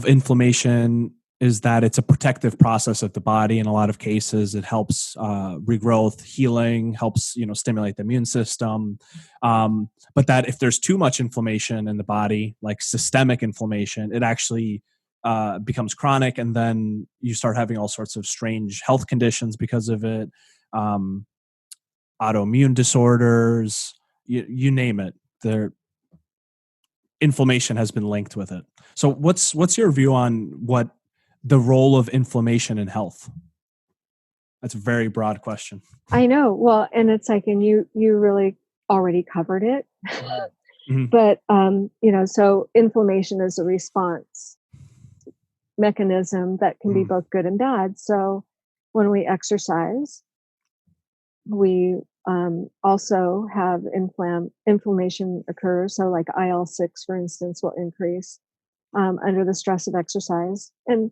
inflammation is that it's a protective process of the body. In a lot of cases, it helps regrowth, healing, helps stimulate the immune system. But that if there's too much inflammation in the body, like systemic inflammation, it actually becomes chronic, and then you start having all sorts of strange health conditions because of it. Um, Autoimmune disorders, you name it. There, inflammation has been linked with it. So what's your view on what the role of inflammation in health? That's a very broad question. I know. Well, and it's like, and you really already covered it. Mhm. But so inflammation is a response mechanism that can be Mm, both good and bad. So when we exercise, we also have inflammation occur. So like IL-6, for instance, will increase under the stress of exercise. And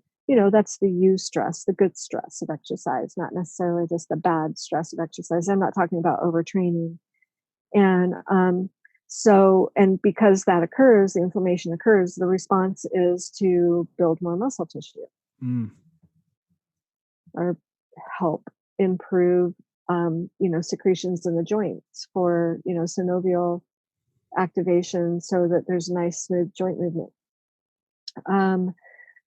that's the stress, the good stress of exercise, not necessarily just the bad stress of exercise. I'm not talking about overtraining. And and because that occurs, the inflammation occurs, the response is to build more muscle tissue mm, or help improve, secretions in the joints for, synovial activation so that there's nice, smooth joint movement. Um,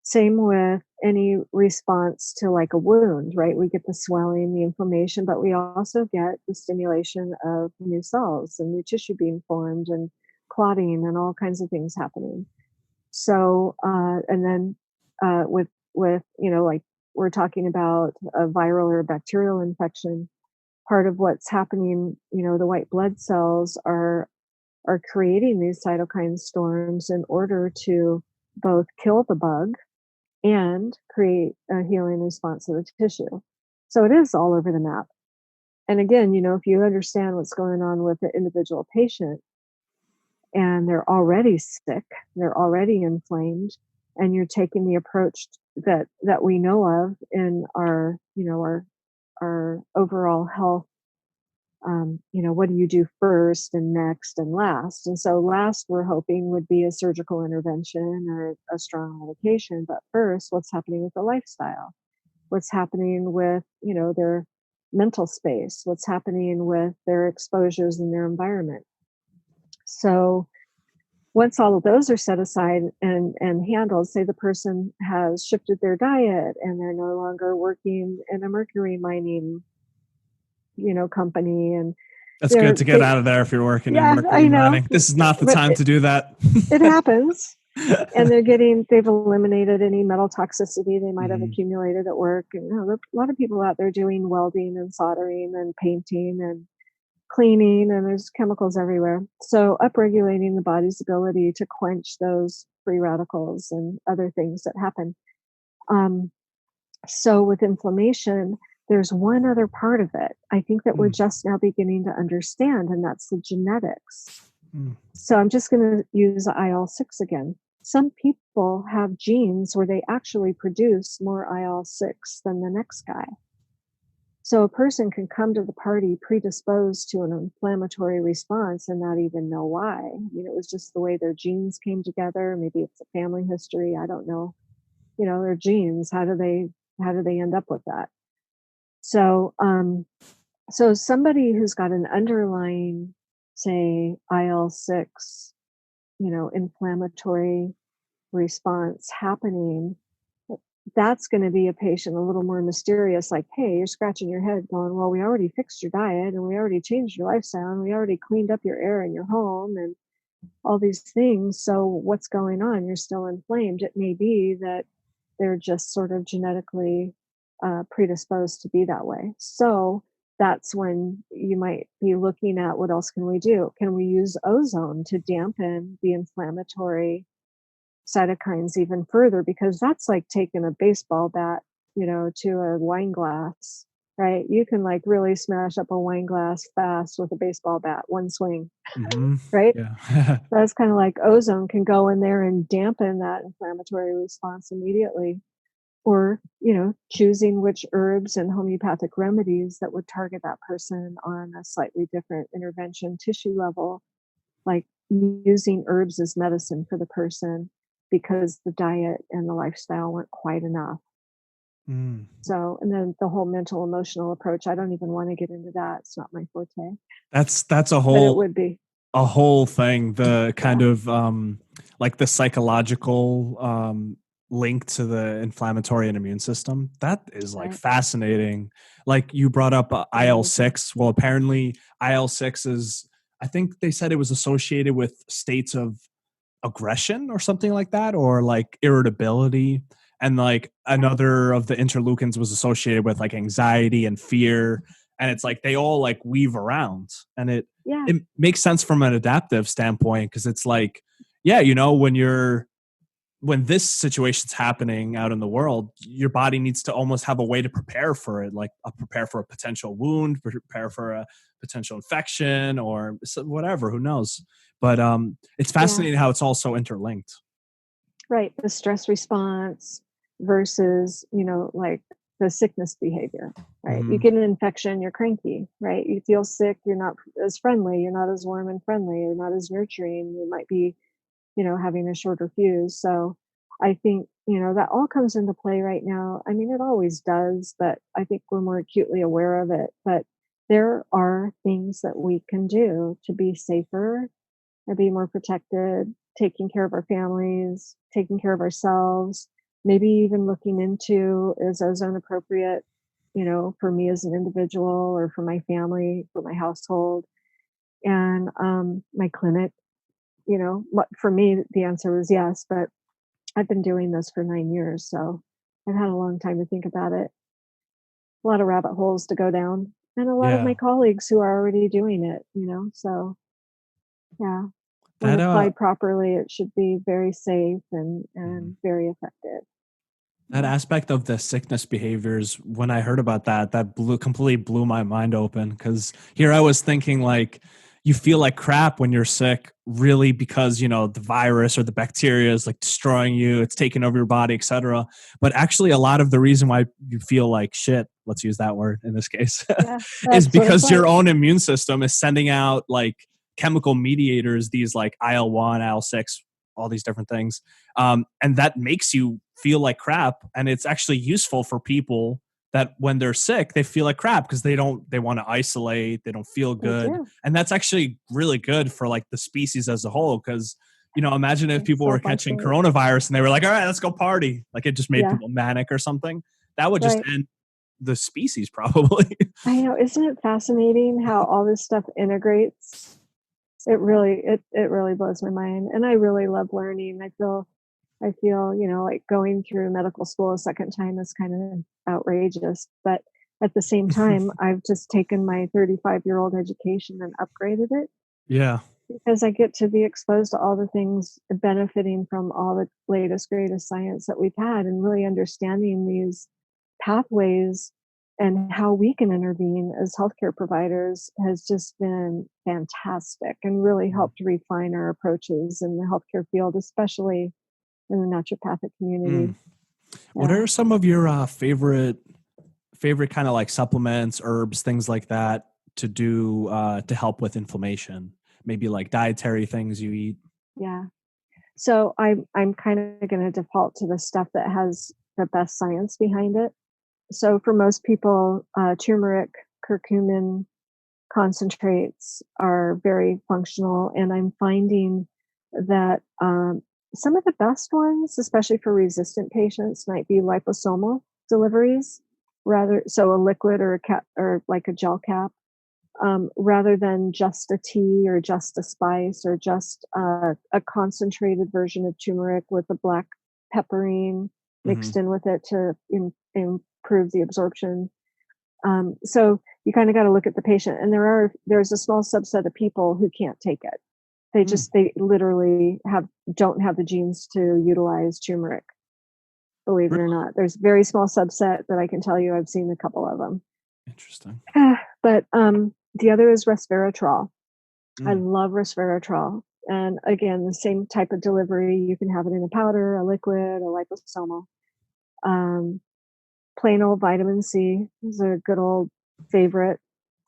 Same with any response to like a wound, right? We get the swelling, the inflammation, but we also get the stimulation of new cells and new tissue being formed and clotting and all kinds of things happening. So, and then with like we're talking about a viral or bacterial infection, part of what's happening, the white blood cells are creating these cytokine storms in order to both kill the bug and create a healing response to the tissue. So it is all over the map. And again, if you understand what's going on with the individual patient and they're already sick, they're already inflamed, and you're taking the approach that we know of in our, our overall health. What do you do first and next and last? And so last we're hoping would be a surgical intervention or a strong medication. But first, what's happening with the lifestyle? What's happening with, their mental space? What's happening with their exposures in their environment? So once all of those are set aside and handled, say the person has shifted their diet and they're no longer working in a mercury mining, company, and that's good they're to get they out of there if you're working in yeah, mercury I know, mining. This is not the but time to do that. it happens. And they've eliminated any metal toxicity they might have Mhm. accumulated at work. And there are a lot of people out there doing welding and soldering and painting and cleaning, and there's chemicals everywhere. So upregulating the body's ability to quench those free radicals and other things that happen. Um, so with inflammation, there's one other part of it I think that we're Mm, just now beginning to understand, and that's the genetics. mm, So I'm just going to use IL-6 again. Some people have genes where they actually produce more IL-6 than the next guy. So a person can come to the party predisposed to an inflammatory response and not even know why. It was just the way their genes came together. Maybe it's a family history. I don't know. Their genes. How do they end up with that? So so somebody who's got an underlying, say, IL-6, inflammatory response happening, that's going to be a patient a little more mysterious, like, hey, you're scratching your head going, well, we already fixed your diet and we already changed your lifestyle and we already cleaned up your air in your home and all these things. So what's going on? You're still inflamed. It may be that they're just sort of genetically predisposed to be that way. So that's when you might be looking at what else can we do? Can we use ozone to dampen the inflammatory cytokines even further? Because that's like taking a baseball bat, to a wine glass, right? You can like really smash up a wine glass fast with a baseball bat, one swing, Hmm. right? Yeah. That's kind of like ozone can go in there and dampen that inflammatory response immediately. Or, choosing which herbs and homeopathic remedies that would target that person on a slightly different intervention tissue level, like using herbs as medicine for the person because the diet and the lifestyle weren't quite enough. Mm. So, and then the whole mental emotional approach, I don't even want to get into that. It's not my forte, That's a but it whole would be. thing, the kind Yeah. of like the psychological link to the inflammatory and immune system. That is like Right. fascinating. Like you brought up It is. IL-6. Well, apparently IL-6 is, I think they said it was associated with states of aggression or something like that, or like irritability. And like Yeah. another of the interleukins was associated with like anxiety and fear. And it's like they all like weave around, and Yeah. it makes sense from an adaptive standpoint, because it's like, yeah, when this situation's happening out in the world, your body needs to almost have a way to prepare for it, like prepare for a potential wound, prepare for a potential infection, or whatever. Who knows? But it's Yeah. fascinating how it's all so interlinked. Right, the stress response versus, like the sickness behavior, right? You Hmm. get an infection, you're cranky, right? You feel sick, you're not as friendly, you're not as warm and friendly, you're not as nurturing, you might be, having a shorter fuse. So I think, that all comes into play right now. I mean, it always does, but I think we're more acutely aware of it. But there are things that we can do to be safer and be more protected, taking care of our families, taking care of ourselves, maybe even looking into, is ozone appropriate, for me as an individual or for my family, for my household, and my clinic. For me, the answer was yes, but I've been doing this for 9 years, so I've had a long time to think about it. A lot of rabbit holes to go down, and a lot of my Yeah, colleagues who are already doing it. So yeah. When that applied properly, it should be very safe and mhm. very effective. That Yeah. aspect of the sickness behaviors, when I heard about that, that completely blew my mind open. Because here I was thinking, like, you feel like crap when you're sick, really, because the virus or the bacteria is like destroying you, it's taking over your body, etc. But actually, a lot of the reason why you feel like shit, let's use that word in this case, Yeah, is that's what it's because like. your own immune system is sending out like chemical mediators, these like IL-1, IL-6, all these different things, and that makes you feel like crap. And it's actually useful for people that when they're sick they feel like crap, because they want to isolate, they don't feel They good. do. And that's actually really good for like the species as a whole, because imagine if They people were catching self-isolate. coronavirus and they were like, all right, let's go party, like it just made Yeah, people manic or something. That would just right. end the species probably. I know, isn't it fascinating how all this stuff integrates? It really blows my mind, and I really love learning. I feel, like going through medical school a second time is kind of outrageous, but at the same time, I've just taken my 35-year-old education and upgraded it Yeah. because I get to be exposed to all the things benefiting from all the latest, greatest science that we've had and really understanding these pathways and how we can intervene as healthcare providers has just been fantastic and really helped refine our approaches in the healthcare field, especially in the naturopathic Mm. community. What Yeah. are some of your favorite kind of like supplements, herbs, things like that to do to help with inflammation? Maybe like dietary things you eat. Yeah. So I'm kind of going to default to the stuff that has the best science behind it. So for most people, turmeric, curcumin concentrates are very functional, and I'm finding that Some of the best ones, especially for resistant patients, might be liposomal deliveries, so a liquid or a cap or like a gel cap, rather than just a tea or just a spice or just a concentrated version of turmeric with a black pepperine Hmm. mixed in with it to improve the absorption. So you kind of got to look at the patient, and there's a small subset of people who can't take it. They literally don't have the genes to utilize turmeric. Believe it or Really not, there's a very small subset that I can tell you. I've seen a couple of them. interesting. But the other is resveratrol. I Mm. love resveratrol. And again, the same type of delivery. You can have it in a powder, a liquid, a liposomal. Um, Plain old vitamin C is a good old favorite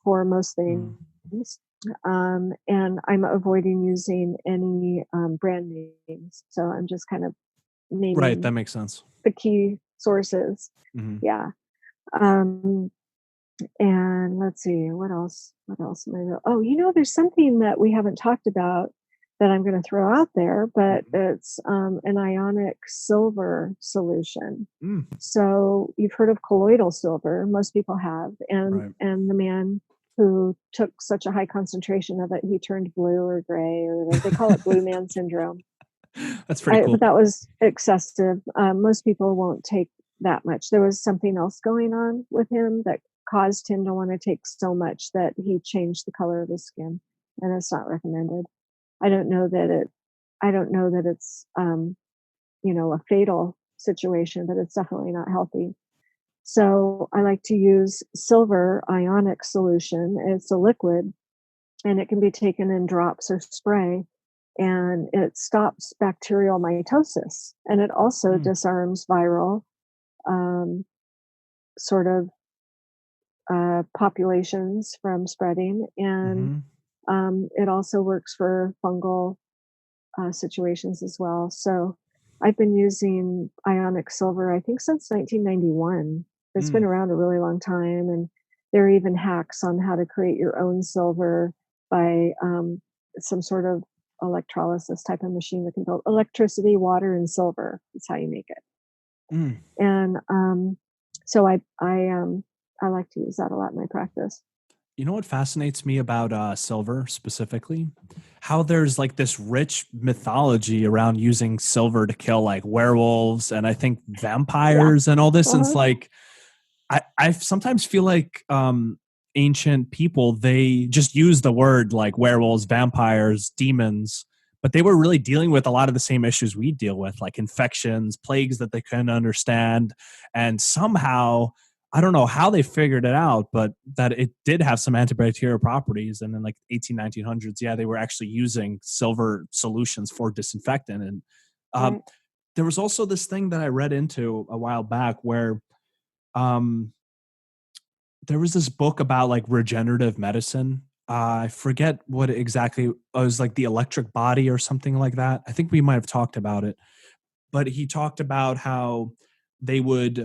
for most Mm. things. And I'm avoiding using any brand names. So I'm just kind of Right, that naming makes sense. the key sources. Hmm. Yeah. Um, And let's see, what else? What else am I? Oh, there's something that we haven't talked about that I'm going to throw out there, but Hmm. it's an ionic silver solution. Mm. So you've heard of colloidal silver, most people have, and Right. and the man who took such a high concentration of it, he turned blue or gray, or whatever. They call it blue man syndrome. That's pretty But cool. that was excessive. Most people won't take that much. There was something else going on with him that caused him to want to take so much that he changed the color of his skin, and it's not recommended. I don't know that it. I don't know that it's a fatal situation, but it's definitely not healthy. So I like to use silver ionic solution. It's a liquid, and it can be taken in drops or spray, and it stops bacterial mitosis, and it also Mm. disarms viral um, sort of populations from spreading, and Hmm. it also works for fungal situations as well. So I've been using ionic silver, I think, since 1991. It's been Mm. around a really long time, and there are even hacks on how to create your own silver by some sort of electrolysis type of machine that can build electricity, water, and silver. That's how you make it. Mm. And so I like to use that a lot in my practice. You know what fascinates me about silver specifically? How there's like this rich mythology around using silver to kill like werewolves and I think Yeah. vampires and all this. And it's Uh-huh. like I sometimes feel like ancient people they just use the word like werewolves, vampires, demons, but they were really dealing with a lot of the same issues we deal with, like infections, plagues that they couldn't understand, and somehow I don't know how they figured it out, but that it did have some antibacterial properties. And in like 1900s, yeah, they were actually using silver solutions for disinfectant. And um, Right. there was also this thing that I read into a while back where um, there was this book about like regenerative medicine. I forget what exactly it was, like the electric body or something like that. I think we might have talked about it, but he talked about how they would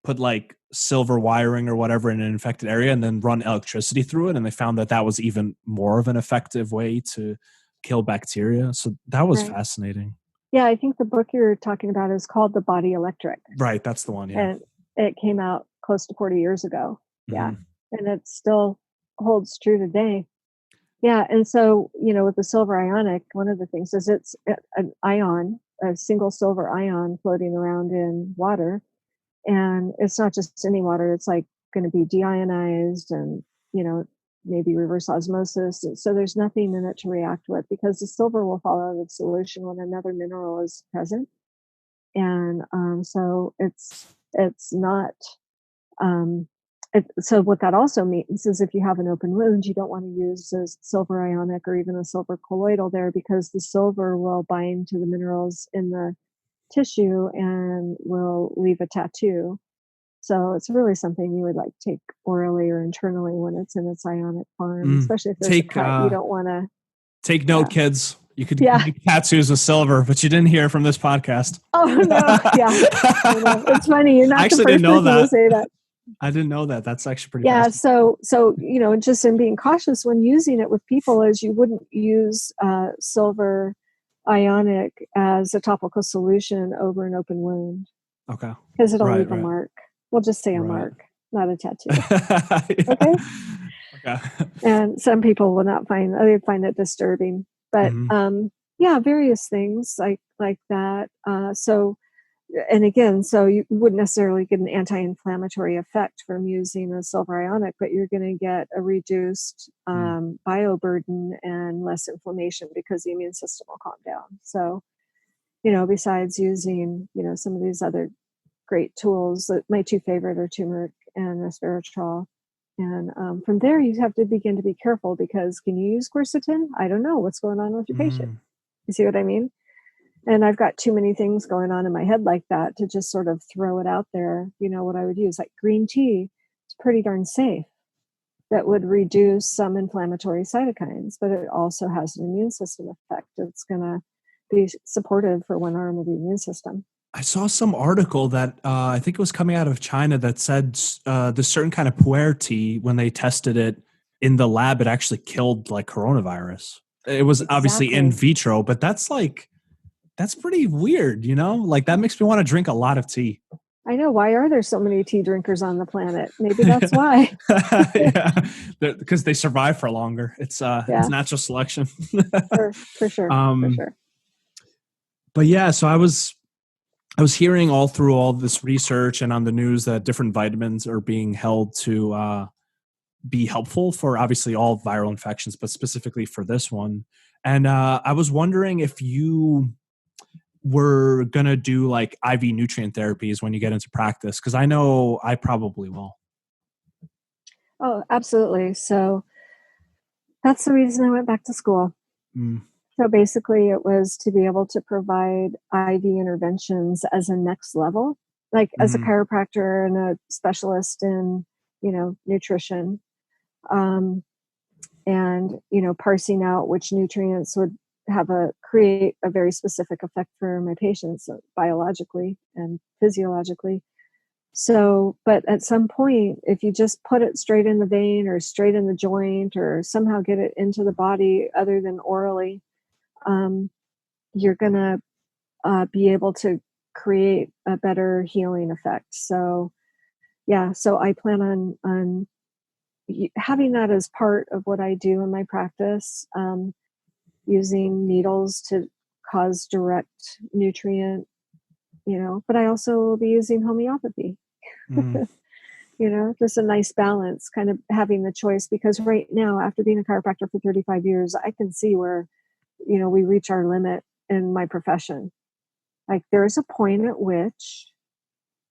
put like silver wiring or whatever in an infected area and then run electricity through it. And they found that that was even more of an effective way to kill bacteria. So that was Right. fascinating. Yeah, I think the book you're talking about is called The Body Electric, Right. That's the one. Yeah. and it came out close to 40 years ago. Yeah, Hmm. and it still holds true today. Yeah, and so, with the silver ionic, one of the things is it's an ion, a single silver ion floating around in water, and it's not just any water, it's like gonna be deionized and, you know, maybe reverse osmosis, and so there's nothing in it to react with because the silver will fall out of solution when another mineral is present, and, so it's not, um so what that also means is if you have an open wound, you don't want to use a silver ionic or even a silver colloidal there because the silver will bind to the minerals in the tissue and will leave a tattoo. So it's really something you would like take orally or internally when it's in its ionic form, Mm. especially if there's a Take cut you don't want to. Take note, Yeah. kids. You could Yeah. make tattoos with silver, but you didn't hear from this podcast. Oh no. Yeah. I know. It's funny. You're I not the actually didn't first know person to that. say that. I didn't know that. That's actually pretty Yeah, fascinating. so just in being cautious when using it with people is you wouldn't use silver Ionic as a topical solution over an open wound Okay. because it'll Right. leave a Right. mark. We'll just say a Right. mark, not a tattoo. Yeah. Okay. Okay. And some people will not they find it disturbing, but Hmm. yeah, various things like that. And again, so you wouldn't necessarily get an anti-inflammatory effect from using a silver ionic, but you're going to get a reduced bioburden and less inflammation because the immune system will calm down. So, besides using, some of these other great tools, my two favorite are turmeric and resveratrol. And from there, you have to begin to be careful because can you use quercetin? I don't know what's going on with your patient. Mm. You see what I mean? And I've got too many things going on in my head like that to just sort of throw it out there. What I would use, like green tea, it's pretty darn safe. That would reduce some inflammatory cytokines, but it also has an immune system effect. It's going to be supportive for one arm of the immune system. I saw some article that I think it was coming out of China that said this certain kind of pu'er tea, when they tested it in the lab, it actually killed like coronavirus. It was obviously in Exactly. vitro, but that's pretty weird, Like that makes me want to drink a lot of tea. I know. Why are there so many tea drinkers on the planet? Maybe that's why. Yeah, because they survive for longer. It's Yeah, natural selection. for sure, for um, sure. but yeah, so I was hearing all through all this research and on the news that different vitamins are being held to be helpful for obviously all viral infections, but specifically for this one. And I was wondering if you were going to do like IV nutrient therapies when you get into practice, because I know I probably will. Oh, absolutely. So that's the reason I went back to school. Mm. So basically, it was to be able to provide IV interventions as a next level, like as a Mm. chiropractor and a specialist in, nutrition, um, and parsing out which nutrients would create a very specific effect for my patients biologically and physiologically. So, but at some point, if you just put it straight in the vein or straight in the joint or somehow get it into the body other than orally, um, you're going to be able to create a better healing effect. So, yeah, so I plan on having that as part of what I do in my practice, using needles to cause direct nutrient, but I also will be using homeopathy. Mm. Just a nice balance, kind of having the choice because right now, after being a chiropractor for 35 years, I can see where, we reach our limit in my profession. Like there's a point at which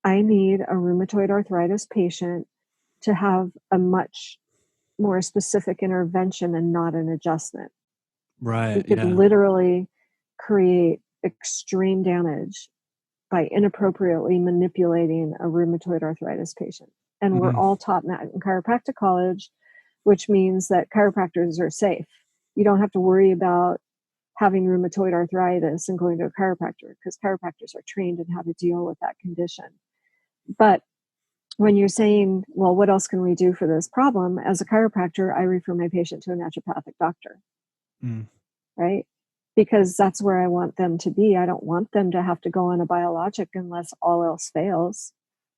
I need a rheumatoid arthritis patient to have a much more specific intervention and not an adjustment. We Right. could Yeah. literally create extreme damage by inappropriately manipulating a rheumatoid arthritis patient. And we're Mm. all taught that in chiropractic college, which means that chiropractors are safe. You don't have to worry about having rheumatoid arthritis and going to a chiropractor because chiropractors are trained in how to deal with that condition. But when you're saying, well, what else can we do for this problem? As a chiropractor, I refer my patient to a naturopathic doctor, Mm. right? Because that's where I want them to be. I don't want them to have to go on a biologic unless all else fails,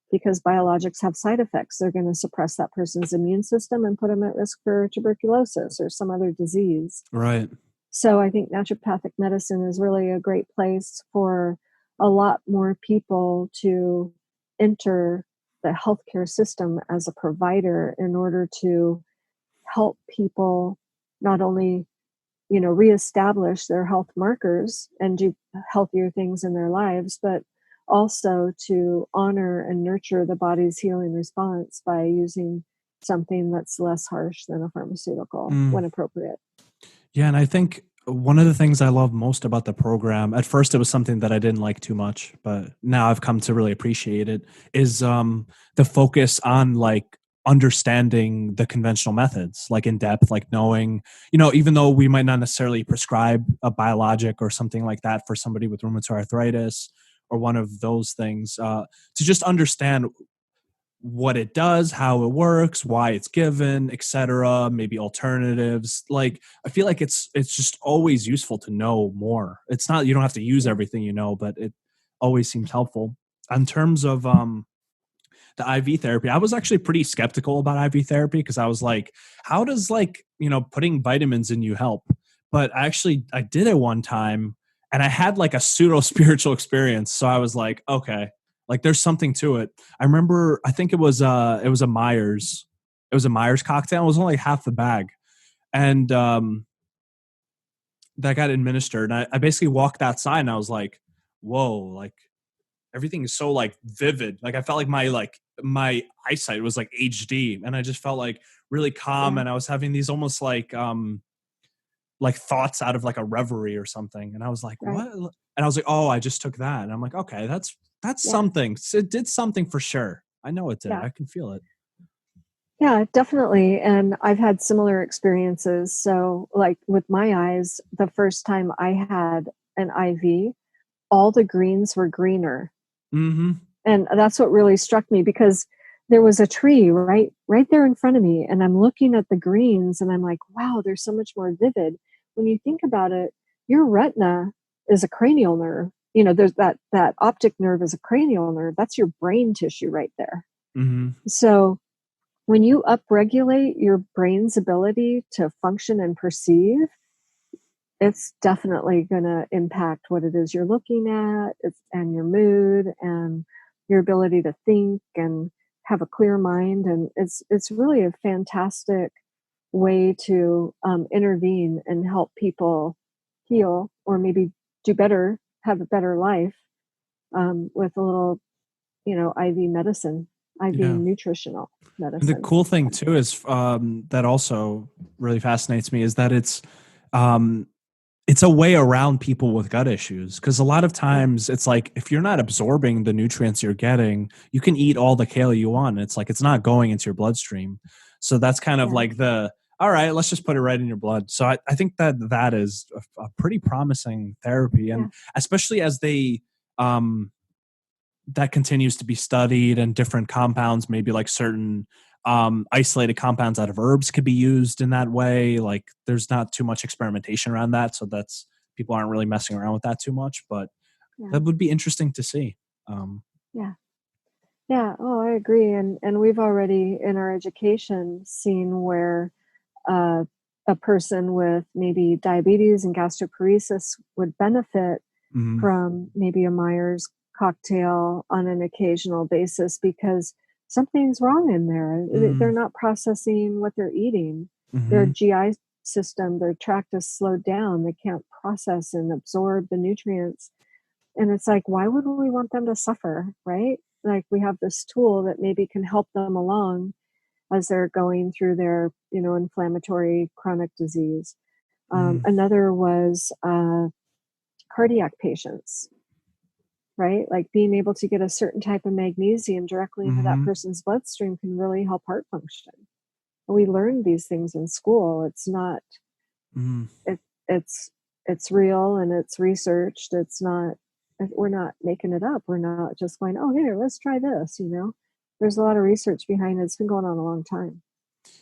because biologics have side effects. They're going to suppress that person's immune system and put them at risk for tuberculosis or some other disease. Right. So I think naturopathic medicine is really a great place for a lot more people to enter the healthcare system as a provider in order to help people not only reestablish their health markers and do healthier things in their lives, but also to honor and nurture the body's healing response by using something that's less harsh than a pharmaceutical Mm. when appropriate. Yeah, and I think one of the things I love most about the program, at first it was something that I didn't like too much, but now I've come to really appreciate it, is the focus on like understanding the conventional methods, like in depth, like knowing, even though we might not necessarily prescribe a biologic or something like that for somebody with rheumatoid arthritis or one of those things, to just understand what it does, how it works, why it's given, etc., maybe alternatives. Like, I feel like it's just always useful to know more. It's not, you don't have to use Yeah. everything you know, but it always seems helpful. In terms of the IV therapy, I was actually pretty skeptical about IV therapy because I was like, how does, like, putting vitamins in you help? But I did it one time and I had like a pseudo spiritual experience. So I was like, okay, like there's something to it. I remember, I think it was a Myers. It was a Myers cocktail. It was only half the bag. And that got administered. And I basically walked outside and I was like, whoa, like everything is so like vivid. Like I felt like my eyesight was like HD, and I just felt like really calm. Yeah. And I was having these almost like thoughts out of like a reverie or something. And I was like, Right. what? And I was like, oh, I just took that. And I'm like, okay, that's Yeah. something. So it did something for sure. I know it did. Yeah. I can feel it. Yeah, definitely. And I've had similar experiences. So, like with my eyes, the first time I had an IV, all the greens were greener. Mm-hmm. And that's what really struck me because there was a tree right there in front of me and I'm looking at the greens and I'm like, wow, they're so much more vivid. When you think about it, your retina is a cranial nerve. There's that optic nerve is a cranial nerve. That's your brain tissue right there. Mm-hmm. So when you upregulate your brain's ability to function and perceive, it's definitely going to impact what it is you're looking at, and your mood and your ability to think and have a clear mind. And it's really a fantastic way to intervene and help people heal or maybe do better, have a better life with a little, IV medicine, IV Yeah. nutritional And the medicine. cool thing too is that also really fascinates me is that um, it's a way around people with gut issues, because a lot of Yeah, times it's like if you're not absorbing the nutrients you're getting, you can eat all the kale you want. It's like it's not going into your bloodstream. So that's kind of yeah, like the all right, let's just put it right in your blood. So I think that is a pretty promising therapy, yeah, and especially as they um, that continues to be studied, and different compounds, maybe like certain isolated compounds out of herbs could be used in that way. Like there's not too much experimentation around that. So that's, people aren't really messing around with that too much, but yeah, that would be interesting to see. Um, yeah. Yeah, oh, I agree, and we've already in our education seen where uh, a person with maybe diabetes and gastroparesis would benefit mm, from maybe a Myers cocktail on an occasional basis because something's wrong in there. They're mm, not processing what they're eating. Their mm, GI system, their tract is slowed down. They can't process and absorb the nutrients. And it's like, why would we want them to suffer, right? Like we have this tool that maybe can help them along as they're going through their, inflammatory chronic disease. mm, Another was cardiac patients, right? Like being able to get a certain type of magnesium directly into that mm, person's bloodstream can really help heart function. And we learned these things in school. It's not mm. it, it's it's real and it's researched. It's not we're not making it up. We're not just going, oh here, let's try this. There's a lot of research behind it. It's been going on a long time.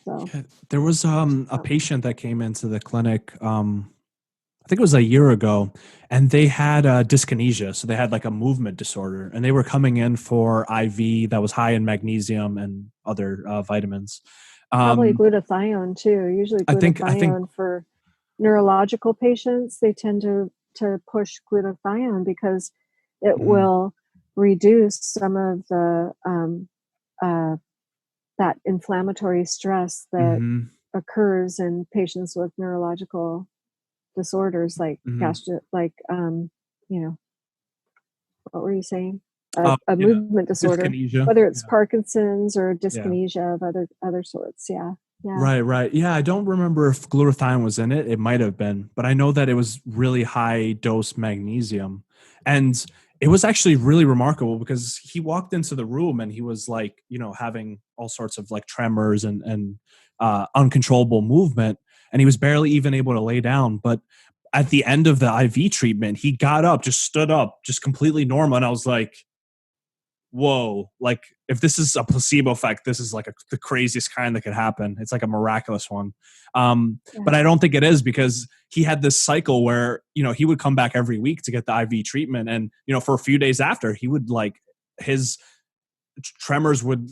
So Yeah, there was a um, patient that came into the clinic. I think it was a year ago, and they had dyskinesia. So they had like a movement disorder, and they were coming in for IV that was high in magnesium and other vitamins. probably Um, glutathione too. Usually I think, glutathione for neurological patients, they tend to push glutathione because it mhm, will reduce some of the uh, that inflammatory stress that mhm, occurs in patients with neurological disorders like mhm. you know what were you saying, a Yeah, movement disorder, dyskinesia. whether it's Yeah, Parkinson's or yeah. dyskinesia of other sorts. Yeah, yeah, Right, right. Yeah, I don't remember if glutathione was in it. It might have been, but I know that it was really high dose magnesium. And it was actually really remarkable because he walked into the room and he was like, having all sorts of like tremors and uncontrollable movement. And he was barely even able to lay down. But at the end of the IV treatment, he got up, just stood up, just completely normal. And I was like, whoa, like if this is a placebo effect, this is like the craziest kind that could happen. It's like a miraculous one. But Yeah. I don't think it is, because he had this cycle where, he would come back every week to get the IV treatment. And, for a few days after, he would like his tremors would,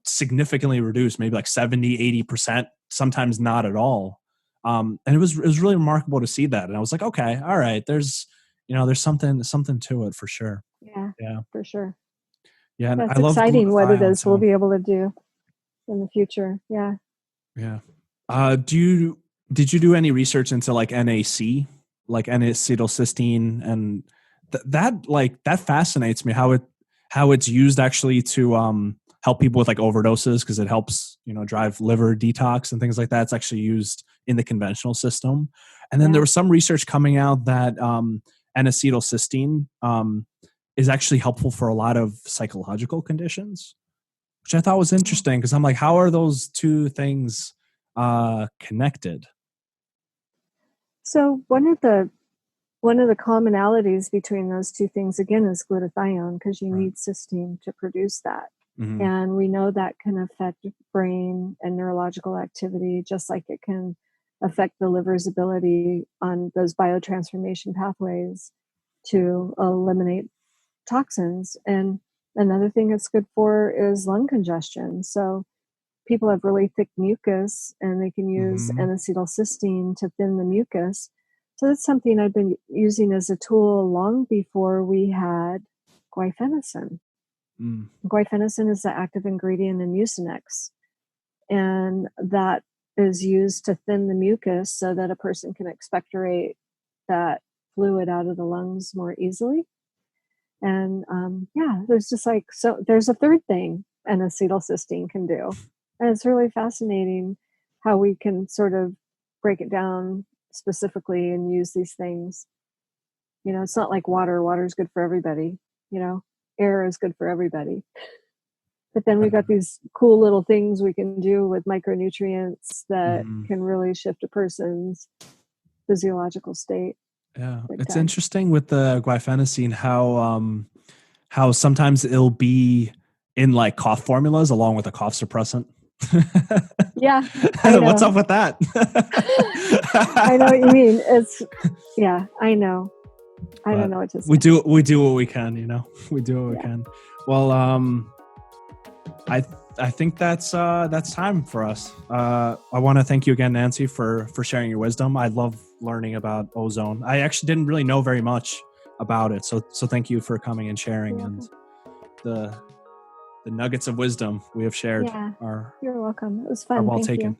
significantly reduce, maybe like 70, 80%, sometimes not at all. And it was really remarkable to see that. And I was like, okay, all right, there's something to it for sure. Yeah, Yeah. for sure. Yeah. And I That's love exciting what it glutathione is we'll too. be able to do in the future. Yeah. Yeah. Did you do any research into like NAC, like N-acetylcysteine, and that fascinates me, how it's used actually to help people with like overdoses, because it helps drive liver detox and things like that. It's actually used in the conventional system. And then there Yeah. was some research coming out that N-acetylcysteine is actually helpful for a lot of psychological conditions, which I thought was interesting, because I'm like, how are those two things connected? So one of the commonalities between those two things again is glutathione, because you Right. need cysteine to produce that. Mm-hmm. And we know that can affect brain and neurological activity, just like it can affect the liver's ability on those biotransformation pathways to eliminate toxins. And another thing it's good for is lung congestion. So people have really thick mucus and they can use Mm-hmm. N-acetylcysteine to thin the mucus. So that's something I've been using as a tool long before we had guaifenesin. Mm. Guaifenesin is the active ingredient in Mucinex, and that is used to thin the mucus so that a person can expectorate that fluid out of the lungs more easily. And yeah, there's just like, so there's a third thing an acetylcysteine can do. And it's really fascinating how we can sort of break it down specifically and use these things. It's not like water. Water is good for everybody. You know, air is good for everybody. But then we got these cool little things we can do with micronutrients that Mhm. can really shift a person's physiological state Yeah, big it's time. interesting with the guaifenesin, how sometimes it'll be in like cough formulas along with a cough suppressant. Yeah, I What's know. up with that? I know what you mean. Yeah, I know. I don't But know what to we say. do we do what we can, we do what we Yeah. can. Well, I I think that's time for us. I want to thank you again, Nancy, for sharing your wisdom. I love learning about ozone. I actually didn't really know very much about it, so thank you for coming and sharing. You're And welcome. the nuggets of wisdom we have shared Yeah, are you're welcome. It was are fun. well Thank you. taken.